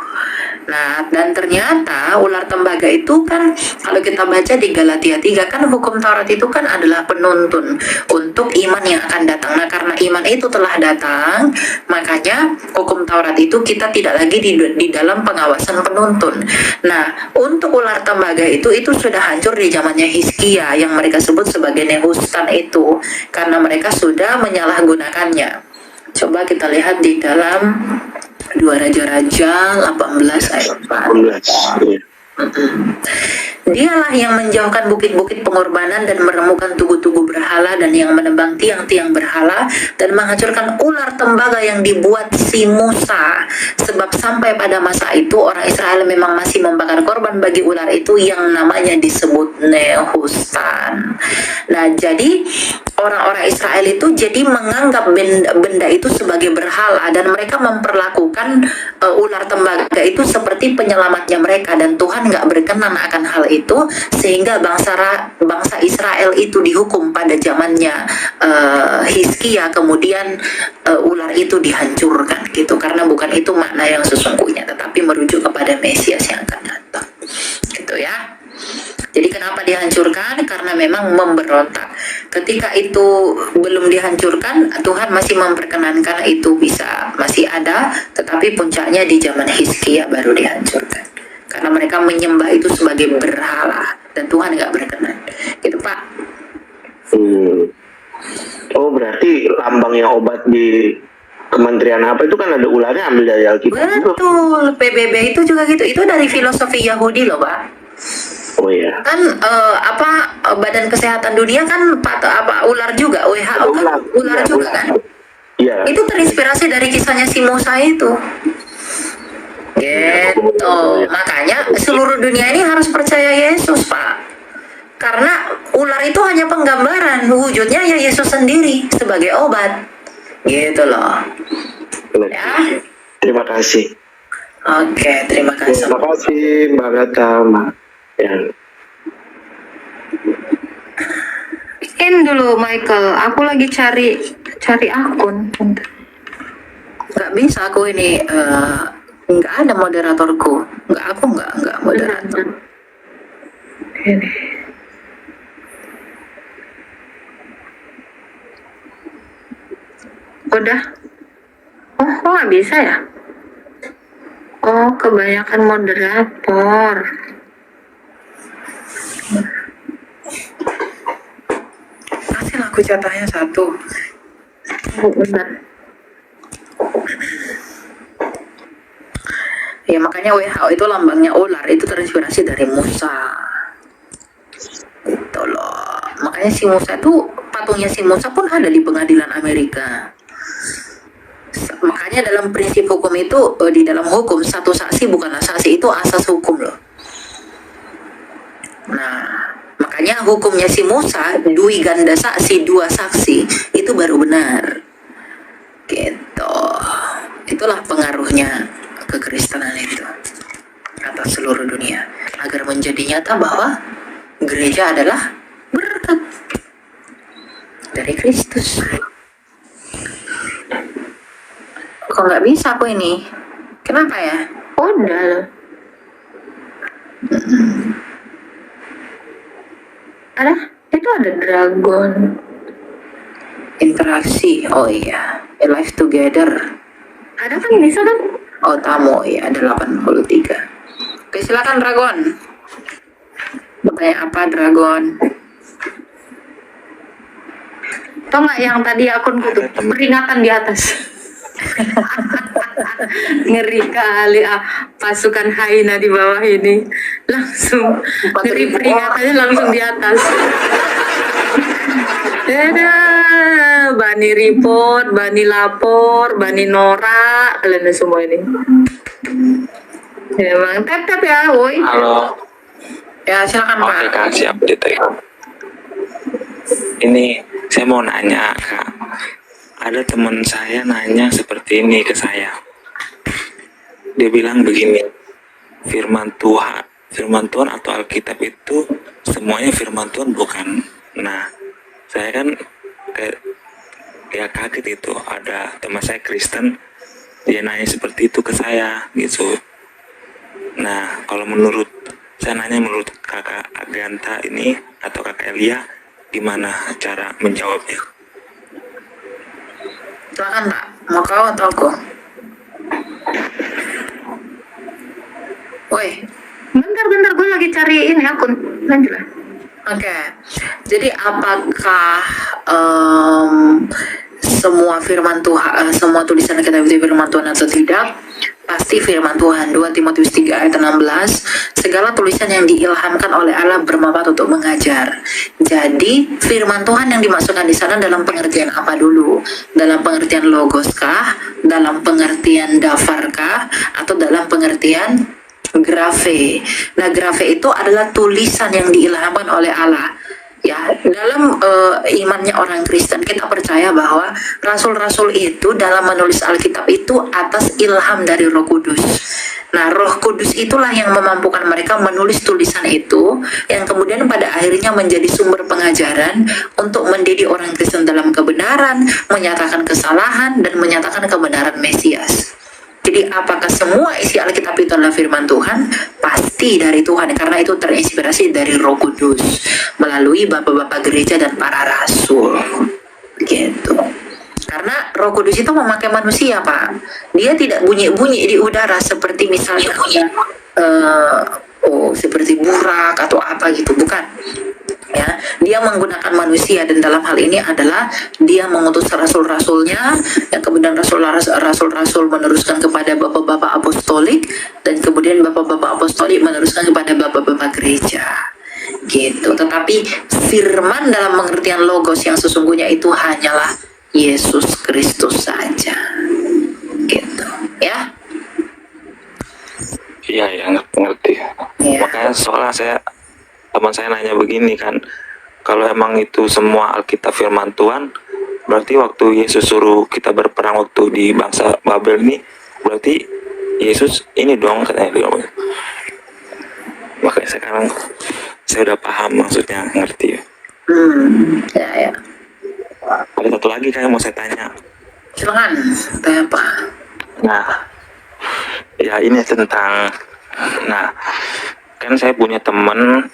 Nah, dan ternyata ular tembaga itu kan, kalau kita baca di Galatia 3 kan, hukum Taurat itu kan adalah penuntun untuk iman yang akan datang. Nah, karena iman itu telah datang, makanya hukum Taurat itu kita tidak lagi di dalam pengawasan penuntun. Nah, untuk ular tembaga itu sudah hancur di zamannya Hizkia, yang mereka sebut sebagai Nehustan itu, karena mereka sudah menyalahgunakannya. Coba kita lihat di dalam 2 Raja-Raja 18 ayat 4. Dialah yang menjauhkan bukit-bukit pengorbanan dan meremukkan tugu-tugu berhala, dan yang menebang tiang-tiang berhala dan menghancurkan ular tembaga yang dibuat si Musa. Sebab sampai pada masa itu orang Israel memang masih membakar korban bagi ular itu yang namanya disebut Nehustan. Nah, jadi orang-orang Israel itu jadi menganggap benda itu sebagai berhala, dan mereka memperlakukan ular tembaga itu seperti penyelamatnya mereka, dan Tuhan nggak berkenan akan hal itu, sehingga bangsa Israel itu dihukum pada zamannya Hizkia, kemudian ular itu dihancurkan gitu, karena bukan itu makna yang sesungguhnya, tetapi merujuk kepada Mesias yang akan datang gitu ya. Jadi kenapa dihancurkan? Karena memang memberontak. Ketika itu belum dihancurkan, Tuhan masih memperkenankan itu bisa masih ada, tetapi puncaknya di zaman Hizkia baru dihancurkan. Karena mereka menyembah itu sebagai berhala, dan Tuhan nggak berkenan. Gitu, Pak. Oh, berarti lambangnya obat di Kementerian apa itu kan ada ularnya, ambil dari Alkitab. Betul, PBB itu juga gitu. Itu dari filosofi Yahudi loh, Pak. Oh iya. Kan Badan Kesehatan Dunia kan ular juga, WHO kan ular ya, juga kan. Iya. Itu terinspirasi dari kisahnya si Musa itu. Gitu. Makanya seluruh dunia ini harus percaya Yesus, Pak. Karena ular itu hanya penggambaran, wujudnya ya Yesus sendiri sebagai obat. Gitu loh. Ya. Terima kasih. Oke, terima kasih. Terima kasih Mbak Gata, Mbak. Ya. Dulu Michael, aku lagi cari akun. Nggak bisa aku ini, nggak ada moderatorku. Aku nggak moderator. Ini. Udah. Oh, kok nggak bisa ya? Oh, kebanyakan moderator. Kasih aku jatahnya 1. Oh, benar. Ya makanya WHO itu lambangnya ular, itu terinspirasi dari Musa. Gitu loh. Makanya si Musa itu, patungnya si Musa pun ada di pengadilan Amerika. Makanya dalam prinsip hukum itu, di dalam hukum satu saksi bukanlah saksi, itu asas hukum loh. Nah, makanya hukumnya si Musa, dui ganda saksi, 2 saksi, itu baru benar. Gitu. Itulah pengaruhnya kekristenan itu atas seluruh dunia, agar menjadi nyata bahwa gereja adalah berkat dari Kristus. Kok nggak bisa aku ini? Kenapa ya? Udah loh. Itu ada dragon. Interaksi, oh iya, live together. Ada kan, bisa kan? Oh, tamu, ya ada 83. Oke, silakan Dragon. Bertanya apa Dragon? Tau nggak yang tadi akunku tuh peringatan di atas. Ngeri kali pasukan Haina di bawah ini, langsung ngeri, peringatannya langsung di atas. Bani report, Bani lapor, Bani Nora, kalian semua ini. Ya, Bang. Tap ya, woi. Halo. Ya, silakan Pak. Oke Kak, siap diterima. Ini saya mau nanya Kak. Ada teman saya nanya seperti ini ke saya. Dia bilang begini, firman Tuhan atau Alkitab itu semuanya firman Tuhan bukan? Nah, saya kan kayak kaget itu, ada teman saya Kristen, dia nanya seperti itu ke saya gitu. Nah, kalau menurut kakak Aganta ini atau kakak Elia, gimana cara menjawabnya? Silakan Pak, mau kau atau aku? Woi, bentar, gue lagi cari ini akun. Lanjut lah. Oke, jadi apakah semua firman Tuhan, semua tulisan kita itu firman Tuhan atau tidak? Pasti firman Tuhan. 2 Timotius 3 ayat 16, segala tulisan yang diilhamkan oleh Allah bermanfaat untuk mengajar. Jadi firman Tuhan yang dimaksudkan di sana dalam pengertian apa dulu? Dalam pengertian logoskah? Dalam pengertian dafarkah? Atau dalam pengertian grafe? Nah, grafe itu adalah tulisan yang diilhamkan oleh Allah. Ya, dalam imannya orang Kristen kita percaya bahwa rasul-rasul itu dalam menulis Alkitab itu atas ilham dari Roh Kudus. Nah, Roh Kudus itulah yang memampukan mereka menulis tulisan itu, yang kemudian pada akhirnya menjadi sumber pengajaran untuk mendidik orang Kristen dalam kebenaran, menyatakan kesalahan, dan menyatakan kebenaran Mesias. Jadi apakah semua isi Alkitab itu adalah firman Tuhan? Pasti dari Tuhan, karena itu terinspirasi dari Roh Kudus melalui bapak-bapak gereja dan para rasul. Gitu. Karena Roh Kudus itu memakai manusia, Pak. Dia tidak bunyi-bunyi di udara seperti misalnya seperti burak atau apa gitu, bukan. Ya, dia menggunakan manusia, dan dalam hal ini adalah dia mengutus rasul-rasulnya, yang kemudian rasul-rasul meneruskan kepada bapak-bapak apostolik, dan kemudian bapak-bapak apostolik meneruskan kepada bapak-bapak gereja. Gitu. Tetapi firman dalam pengertian logos yang sesungguhnya itu hanyalah Yesus Kristus saja. Gitu, ya. Iya, ngerti. Ya. Makanya soalnya teman saya nanya begini kan, kalau emang itu semua Alkitab firman Tuhan, berarti waktu Yesus suruh kita berperang waktu di bangsa Babel ini, berarti Yesus ini dong katanya. Makanya sekarang saya udah paham maksudnya, ngerti. Ya. Ada satu lagi kayak mau saya tanya. Silakan, tanya apa? Nah, ya ini tentang, kan saya punya teman,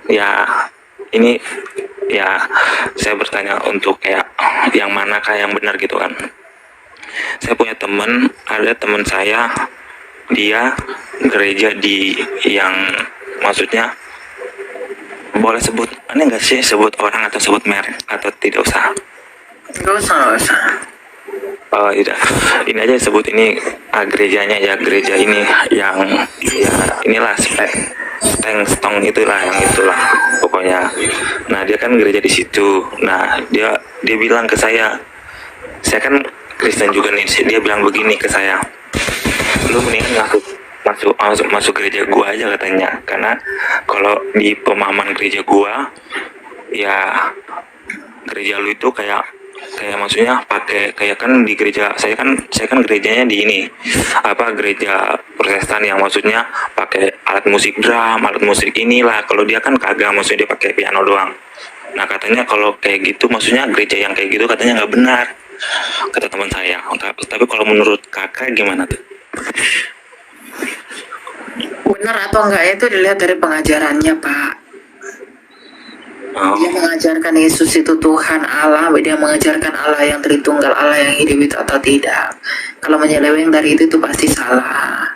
ya ini ya saya bertanya untuk kayak yang manakah yang benar gitu kan. Saya punya teman, ada teman saya, dia gereja di yang maksudnya boleh sebut ini enggak sih, sebut orang atau sebut merek atau tidak usah? Nggak usah. Oh tidak, ini aja sebut ini gerejanya ya, gereja ini yang ya inilah stong itulah yang itulah pokoknya. Nah dia kan gereja di situ. Nah dia bilang ke saya kan Kristen juga nih. Dia bilang begini ke saya, lu mendingan masuk gereja gua aja katanya, karena kalau di pemahaman gereja gua ya gereja lu itu kayak maksudnya pakai kayak kan di gereja saya kan gerejanya di ini gereja Protestan yang maksudnya pakai alat musik drum, alat musik inilah. Kalau dia kan kagak, maksudnya dia pakai piano doang. Nah katanya kalau kayak gitu, maksudnya gereja yang kayak gitu katanya nggak benar, kata teman saya. Tapi kalau menurut kakak gimana tuh? Benar atau enggak itu dilihat dari pengajarannya, Pak. Dia mengajarkan Yesus itu Tuhan Allah, dia mengajarkan Allah yang Tritunggal, Allah yang hidup itu atau tidak. Kalau menyeleweng dari itu pasti salah.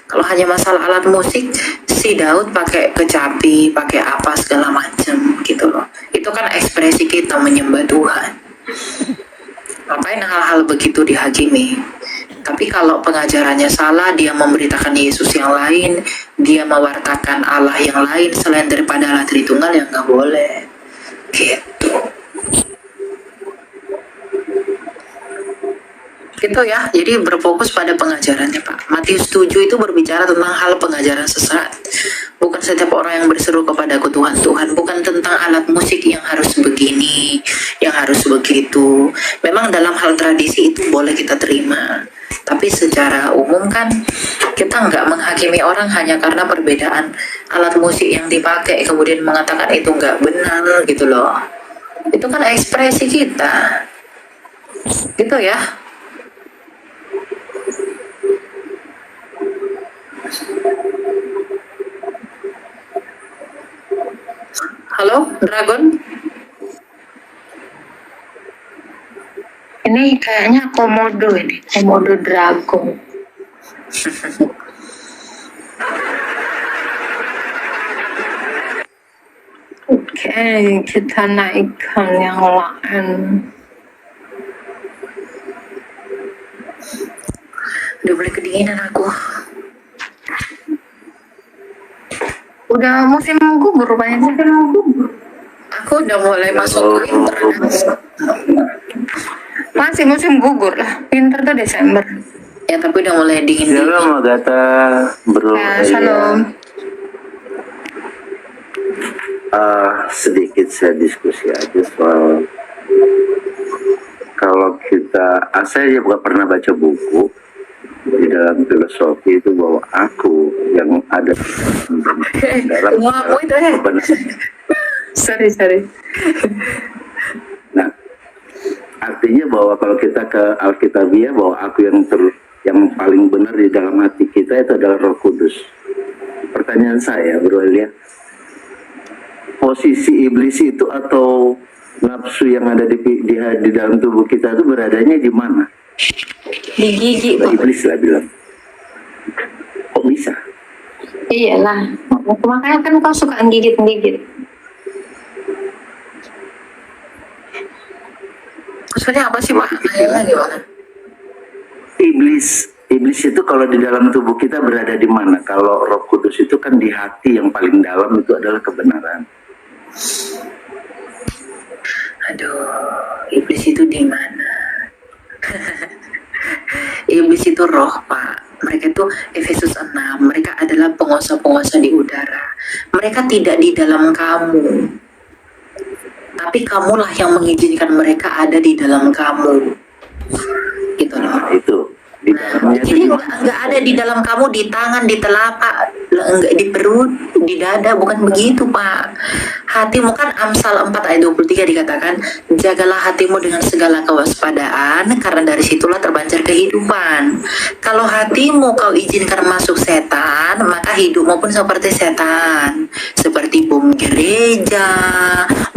Kalau hanya masalah alat musik, si Daud pakai kecapi, pakai apa segala macam gitu loh. Itu kan ekspresi kita menyembah Tuhan. Ngapain hal-hal begitu dihakimi? Tapi kalau pengajarannya salah, dia memberitakan Yesus yang lain, dia mewartakan Allah yang lain selain daripada Allah Tritunggal, yang nggak boleh. Gitu. Gitu ya, jadi berfokus pada pengajarannya Pak. Matius 7 itu berbicara tentang hal pengajaran sesat. Bukan setiap orang yang berseru kepadaku Tuhan, Tuhan. Bukan tentang alat musik yang harus begini, yang harus begitu. Memang dalam hal tradisi itu boleh kita terima. Tapi secara umum kan kita nggak menghakimi orang hanya karena perbedaan alat musik yang dipakai. Kemudian mengatakan itu nggak benar gitu loh. Itu kan ekspresi kita. Gitu ya. Halo, Dragon? Ini kayaknya komodo ini, komodo dragon. Oke, kita naikkan yang lain. Udah mulai kedinginan aku. Udah musim gugur rupanya. Aku udah mulai masuk winter. Masih musim gugur lah. Winter tuh Desember. Ya tapi udah mulai dingin. Shalom Agatha, bro. Ya, shalom. Sedikit saya diskusi aja soal kalau kita, saya juga pernah baca buku di dalam filosofi itu bahwa aku yang ada dalam Sorry. Nah, artinya bahwa kalau kita ke Alkitabiah bahwa aku yang paling benar di dalam hati kita itu adalah Roh Kudus. Pertanyaan saya, Bro Elia, posisi iblis itu atau nafsu yang ada di dalam tubuh kita itu beradanya di mana? Di gigi. Iblis lah bilang. Kok bisa? Iyalah. Makanya kan kau suka gigit-gigit. Maksudnya apa sih Pak? Gimana? Iblis itu kalau di dalam tubuh kita berada di mana? Kalau Roh Kudus itu kan di hati yang paling dalam itu adalah kebenaran. Aduh, iblis itu di mana? Iblis itu roh Pak. Mereka itu Efesus 6. Mereka adalah penguasa-penguasa di udara. Mereka tidak di dalam kamu. Tapi kamulah yang mengizinkan mereka ada di dalam kamu. Gitu loh. Itu. Jadi nggak ada di dalam kamu, di tangan, di telapak, enggak di perut, di dada, bukan begitu Pak. Hatimu kan Amsal 4 ayat 23 dikatakan, jagalah hatimu dengan segala kewaspadaan, karena dari situlah terpancar kehidupan. Kalau hatimu kau izinkan masuk setan, maka hidupmu pun seperti setan, seperti bom gereja,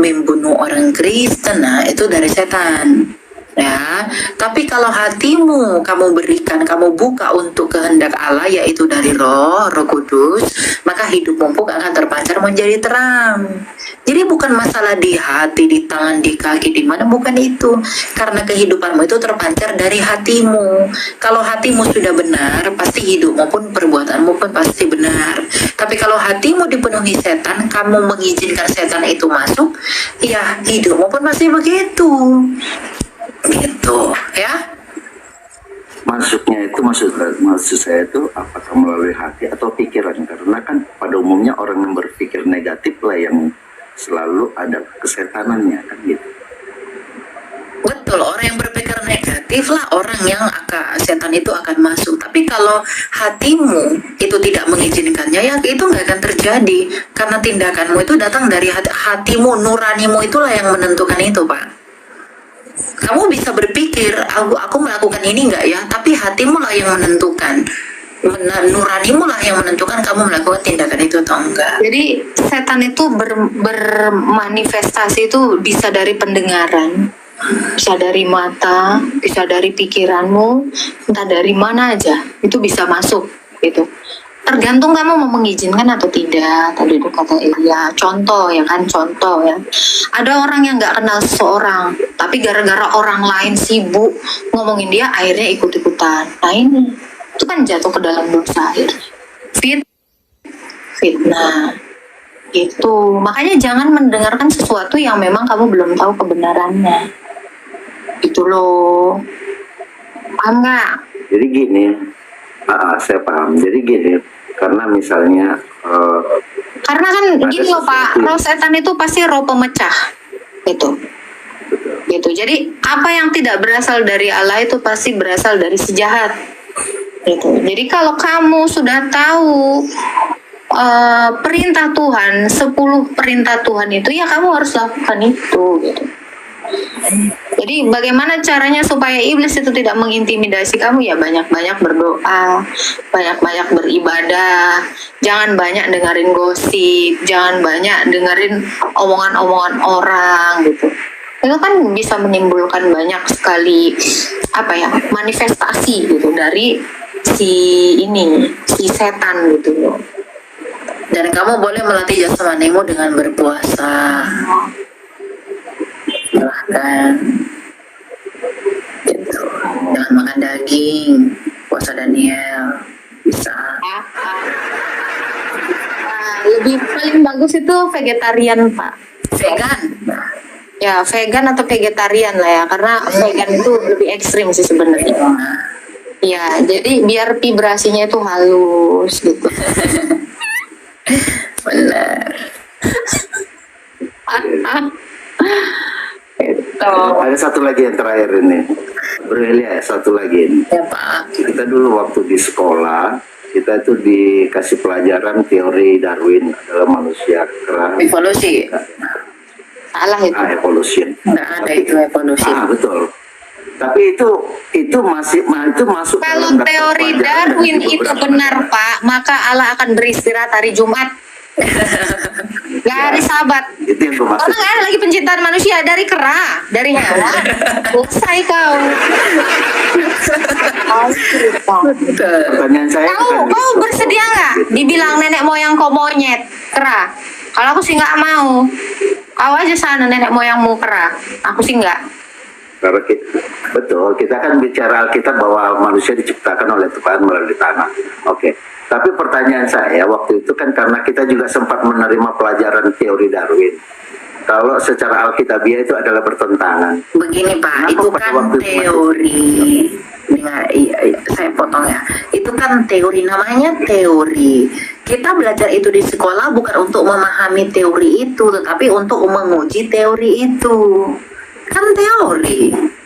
membunuh orang Kristen. Nah itu dari setan. Ya, tapi kalau hatimu kamu berikan, kamu buka untuk kehendak Allah, yaitu dari Roh Kudus, maka hidupmu pun akan terpancar menjadi terang. Jadi bukan masalah di hati, di tangan, di kaki, di mana, bukan itu. Karena kehidupanmu itu terpancar dari hatimu. Kalau hatimu sudah benar, pasti hidupmu pun, perbuatanmu pun pasti benar. Tapi kalau hatimu dipenuhi setan, kamu mengizinkan setan itu masuk, ya hidupmu pun pasti begitu. Gitu ya, maksudnya itu maksud saya itu apakah melalui hati atau pikiran, karena kan pada umumnya orang yang berpikir negatif lah yang selalu ada kesetanannya kan gitu. Betul, orang yang berpikir negatif lah orang yang setan itu akan masuk. Tapi kalau hatimu itu tidak mengizinkannya, ya itu nggak akan terjadi, karena tindakanmu itu datang dari hatimu, nuranimu itulah yang menentukan itu Pak. Kamu bisa berpikir, aku melakukan ini enggak ya, tapi hatimu lah yang menentukan, nuranimu lah yang menentukan kamu melakukan tindakan itu atau enggak. Jadi setan itu bermanifestasi itu bisa dari pendengaran, bisa dari mata, bisa dari pikiranmu, entah dari mana aja, itu bisa masuk gitu. Tergantung kamu mau mengizinkan atau tidak. Tadi itu kata Elia, contoh ya kan, contoh ya. Ada orang yang nggak kenal seseorang, tapi gara-gara orang lain sibuk ngomongin dia, akhirnya ikut-ikutan. Nah ini, itu kan jatuh ke dalam dosa akhirnya. Fitnah. Itu. Makanya jangan mendengarkan sesuatu yang memang kamu belum tahu kebenarannya. Itu loh. Paham nggak? Jadi gini, saya paham. Jadi gini, karena misalnya Karena kan gini loh Pak, roh setan itu pasti roh pemecah, gitu. Gitu. Jadi apa yang tidak berasal dari Allah itu pasti berasal dari si jahat. Gitu. Jadi kalau kamu sudah tahu perintah Tuhan, 10 perintah Tuhan itu, ya kamu harus lakukan itu. Gitu. Jadi bagaimana caranya supaya iblis itu tidak mengintimidasi kamu? Ya banyak-banyak berdoa, banyak-banyak beribadah, jangan banyak dengerin gosip, jangan banyak dengerin omongan-omongan orang gitu. Itu kan bisa menimbulkan banyak sekali manifestasi gitu dari si setan gitu loh. Dan kamu boleh melatih jasmanimu dengan berpuasa. Silahkan. Gitu. Jangan makan daging. Puasa Daniel. Bisa. Lebih paling bagus itu vegetarian Pak. Vegan. Ya vegan atau vegetarian lah ya, karena vegan itu lebih ekstrim sih sebenarnya. Ya jadi biar vibrasinya itu halus gitu. Benar. ada satu lagi yang terakhir ini. Bro Elia, satu lagi ini. Ya Pak. Kita dulu waktu di sekolah, kita itu dikasih pelajaran teori Darwin adalah manusia kera. Evolusi. Salah itu. Evolution. Nggak ada itu evolusi. Betul. Tapi itu masuk Kalau dalam teori pelajaran Darwin dan itu beberapa benar Pak, maka Allah akan beristirahat hari Jumat. Gak hari Sabat. Itu yang gue maksud. Orang kan lagi penciptaan manusia dari kera, dari hewan. Selesai kau. Pertanyaan saya Kau bersedia nggak dibilang nenek moyang kau monyet, kera? Kalau aku sih nggak mau. Kau aja sana nenek moyangmu kera. Aku sih nggak. Karena betul, kita kan bicara Alkitab bahwa manusia diciptakan oleh Tuhan melalui tanah. Oke. Tapi pertanyaan saya waktu itu kan karena kita juga sempat menerima pelajaran teori Darwin. Kalau secara Alkitabiah itu adalah bertentangan. Begini Pak, Kenapa itu pada kan waktu itu teori. Saya potong ya. Itu kan teori, namanya teori. Kita belajar itu di sekolah bukan untuk memahami teori itu, tetapi untuk menguji teori itu. Kan teori.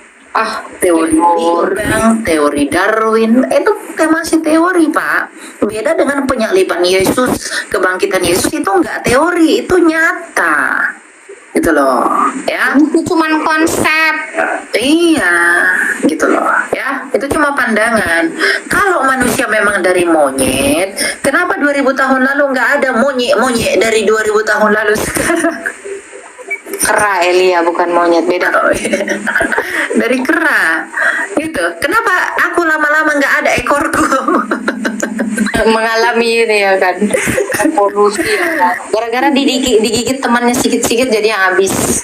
Teori Big Bang, teori Darwin, itu masih teori Pak. Beda dengan penyaliban Yesus, kebangkitan Yesus itu enggak teori, itu nyata. Gitu loh, ya. Itu cuman konsep. Iya, gitu loh, ya. Itu cuma pandangan. Kalau manusia memang dari monyet, kenapa 2000 tahun lalu nggak ada monyet dari 2000 tahun lalu sekarang? Kera Elia, bukan monyet, beda. Dari kera, gitu. Kenapa aku lama-lama nggak ada ekorku? Mengalami ini ya kan, polusi ya kan. Gara-gara digigit temannya sedikit-sedikit jadi yang habis.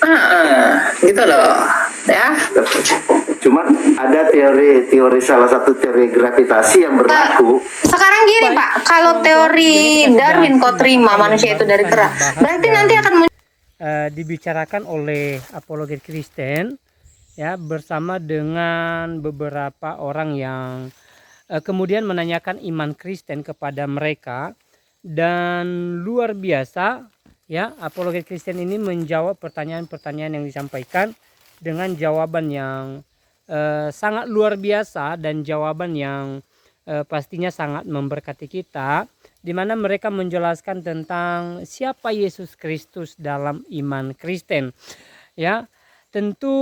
Gitu loh, ya. Cuman ada teori salah satu teori gravitasi yang berlaku. Sekarang gini Pak, kalau teori Darwin kau terima manusia itu dari kera, berarti nanti akan dibicarakan oleh apologet Kristen ya bersama dengan beberapa orang yang kemudian menanyakan iman Kristen kepada mereka, dan luar biasa ya apologet Kristen ini menjawab pertanyaan-pertanyaan yang disampaikan dengan jawaban yang sangat luar biasa dan jawaban yang pastinya sangat memberkati kita, di mana mereka menjelaskan tentang siapa Yesus Kristus dalam iman Kristen. Ya, tentu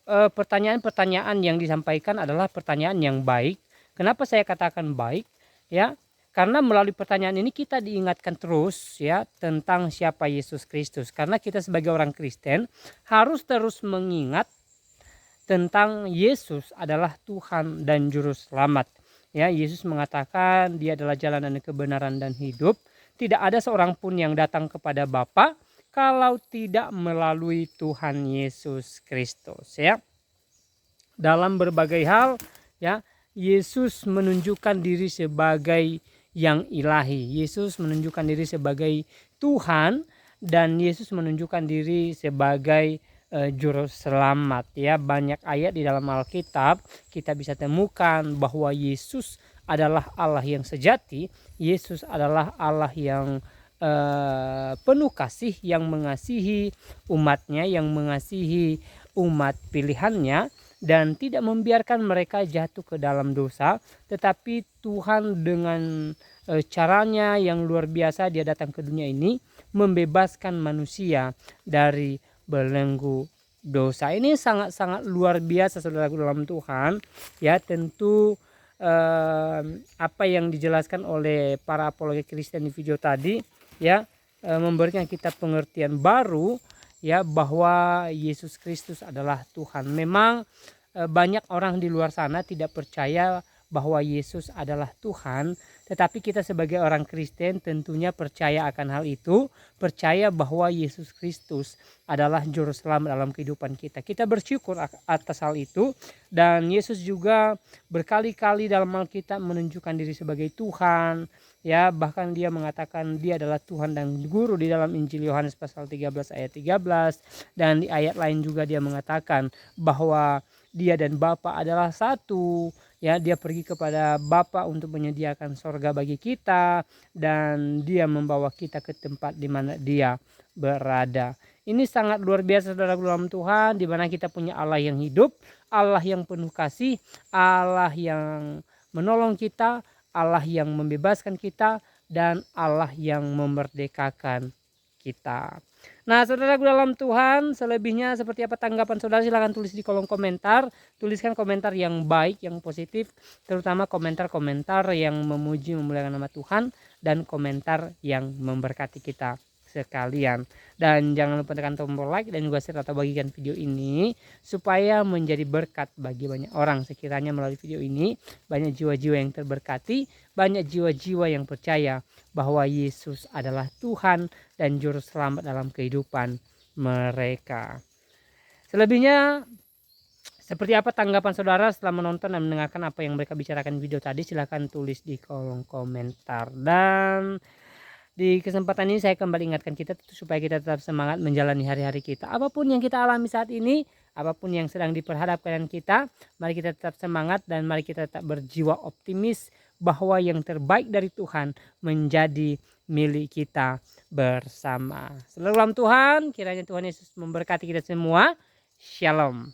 pertanyaan-pertanyaan yang disampaikan adalah pertanyaan yang baik. Kenapa saya katakan baik? Ya, karena melalui pertanyaan ini kita diingatkan terus ya tentang siapa Yesus Kristus. Karena kita sebagai orang Kristen harus terus mengingat tentang Yesus adalah Tuhan dan Juru Selamat. Ya, Yesus mengatakan Dia adalah jalan dan kebenaran dan hidup. Tidak ada seorang pun yang datang kepada Bapa kalau tidak melalui Tuhan Yesus Kristus. Ya, dalam berbagai hal, ya Yesus menunjukkan diri sebagai yang ilahi. Yesus menunjukkan diri sebagai Tuhan dan Yesus menunjukkan diri sebagai juru selamat ya. Banyak ayat di dalam Alkitab kita bisa temukan bahwa Yesus adalah Allah yang sejati, Yesus adalah Allah yang penuh kasih, yang mengasihi umatnya, yang mengasihi umat pilihannya, dan tidak membiarkan mereka jatuh ke dalam dosa. Tetapi Tuhan dengan caranya yang luar biasa, dia datang ke dunia ini membebaskan manusia dari belenggu dosa. Ini sangat-sangat luar biasa saudaraku dalam Tuhan ya. Tentu apa yang dijelaskan oleh para apologet Kristen di video tadi ya, memberikan kita pengertian baru ya, bahwa Yesus Kristus adalah Tuhan. Memang banyak orang di luar sana tidak percaya bahwa Yesus adalah Tuhan, tetapi kita sebagai orang Kristen tentunya percaya akan hal itu, percaya bahwa Yesus Kristus adalah juru selamat dalam kehidupan kita. Kita bersyukur atas hal itu, dan Yesus juga berkali-kali dalam Alkitab menunjukkan diri sebagai Tuhan ya, bahkan dia mengatakan dia adalah Tuhan dan Guru di dalam Injil Yohanes pasal 13 ayat 13, dan di ayat lain juga dia mengatakan bahwa dia dan Bapa adalah satu ya. Dia pergi kepada Bapa untuk menyediakan sorga bagi kita, dan dia membawa kita ke tempat di mana dia berada. Ini sangat luar biasa saudara dalam Tuhan, di mana kita punya Allah yang hidup, Allah yang penuh kasih, Allah yang menolong kita, Allah yang membebaskan kita, dan Allah yang memerdekakan kita. Nah saudaraku dalam Tuhan, selebihnya seperti apa tanggapan saudara, silahkan tulis di kolom komentar. Tuliskan komentar yang baik, yang positif, terutama komentar-komentar yang memuji memuliakan nama Tuhan, dan komentar yang memberkati kita sekalian. Dan jangan lupa tekan tombol like dan juga share atau bagikan video ini supaya menjadi berkat bagi banyak orang. Sekiranya melalui video ini banyak jiwa-jiwa yang terberkati, banyak jiwa-jiwa yang percaya bahwa Yesus adalah Tuhan dan juru selamat dalam kehidupan mereka. Selebihnya seperti apa tanggapan saudara setelah menonton dan mendengarkan apa yang mereka bicarakan di video tadi, silahkan tulis di kolom komentar. Dan di kesempatan ini saya kembali ingatkan kita supaya kita tetap semangat menjalani hari-hari kita. Apapun yang kita alami saat ini, apapun yang sedang diperhadapkan kita, mari kita tetap semangat dan mari kita tetap berjiwa optimis bahwa yang terbaik dari Tuhan menjadi milik kita bersama. Selalu dalam Tuhan, kiranya Tuhan Yesus memberkati kita semua. Shalom.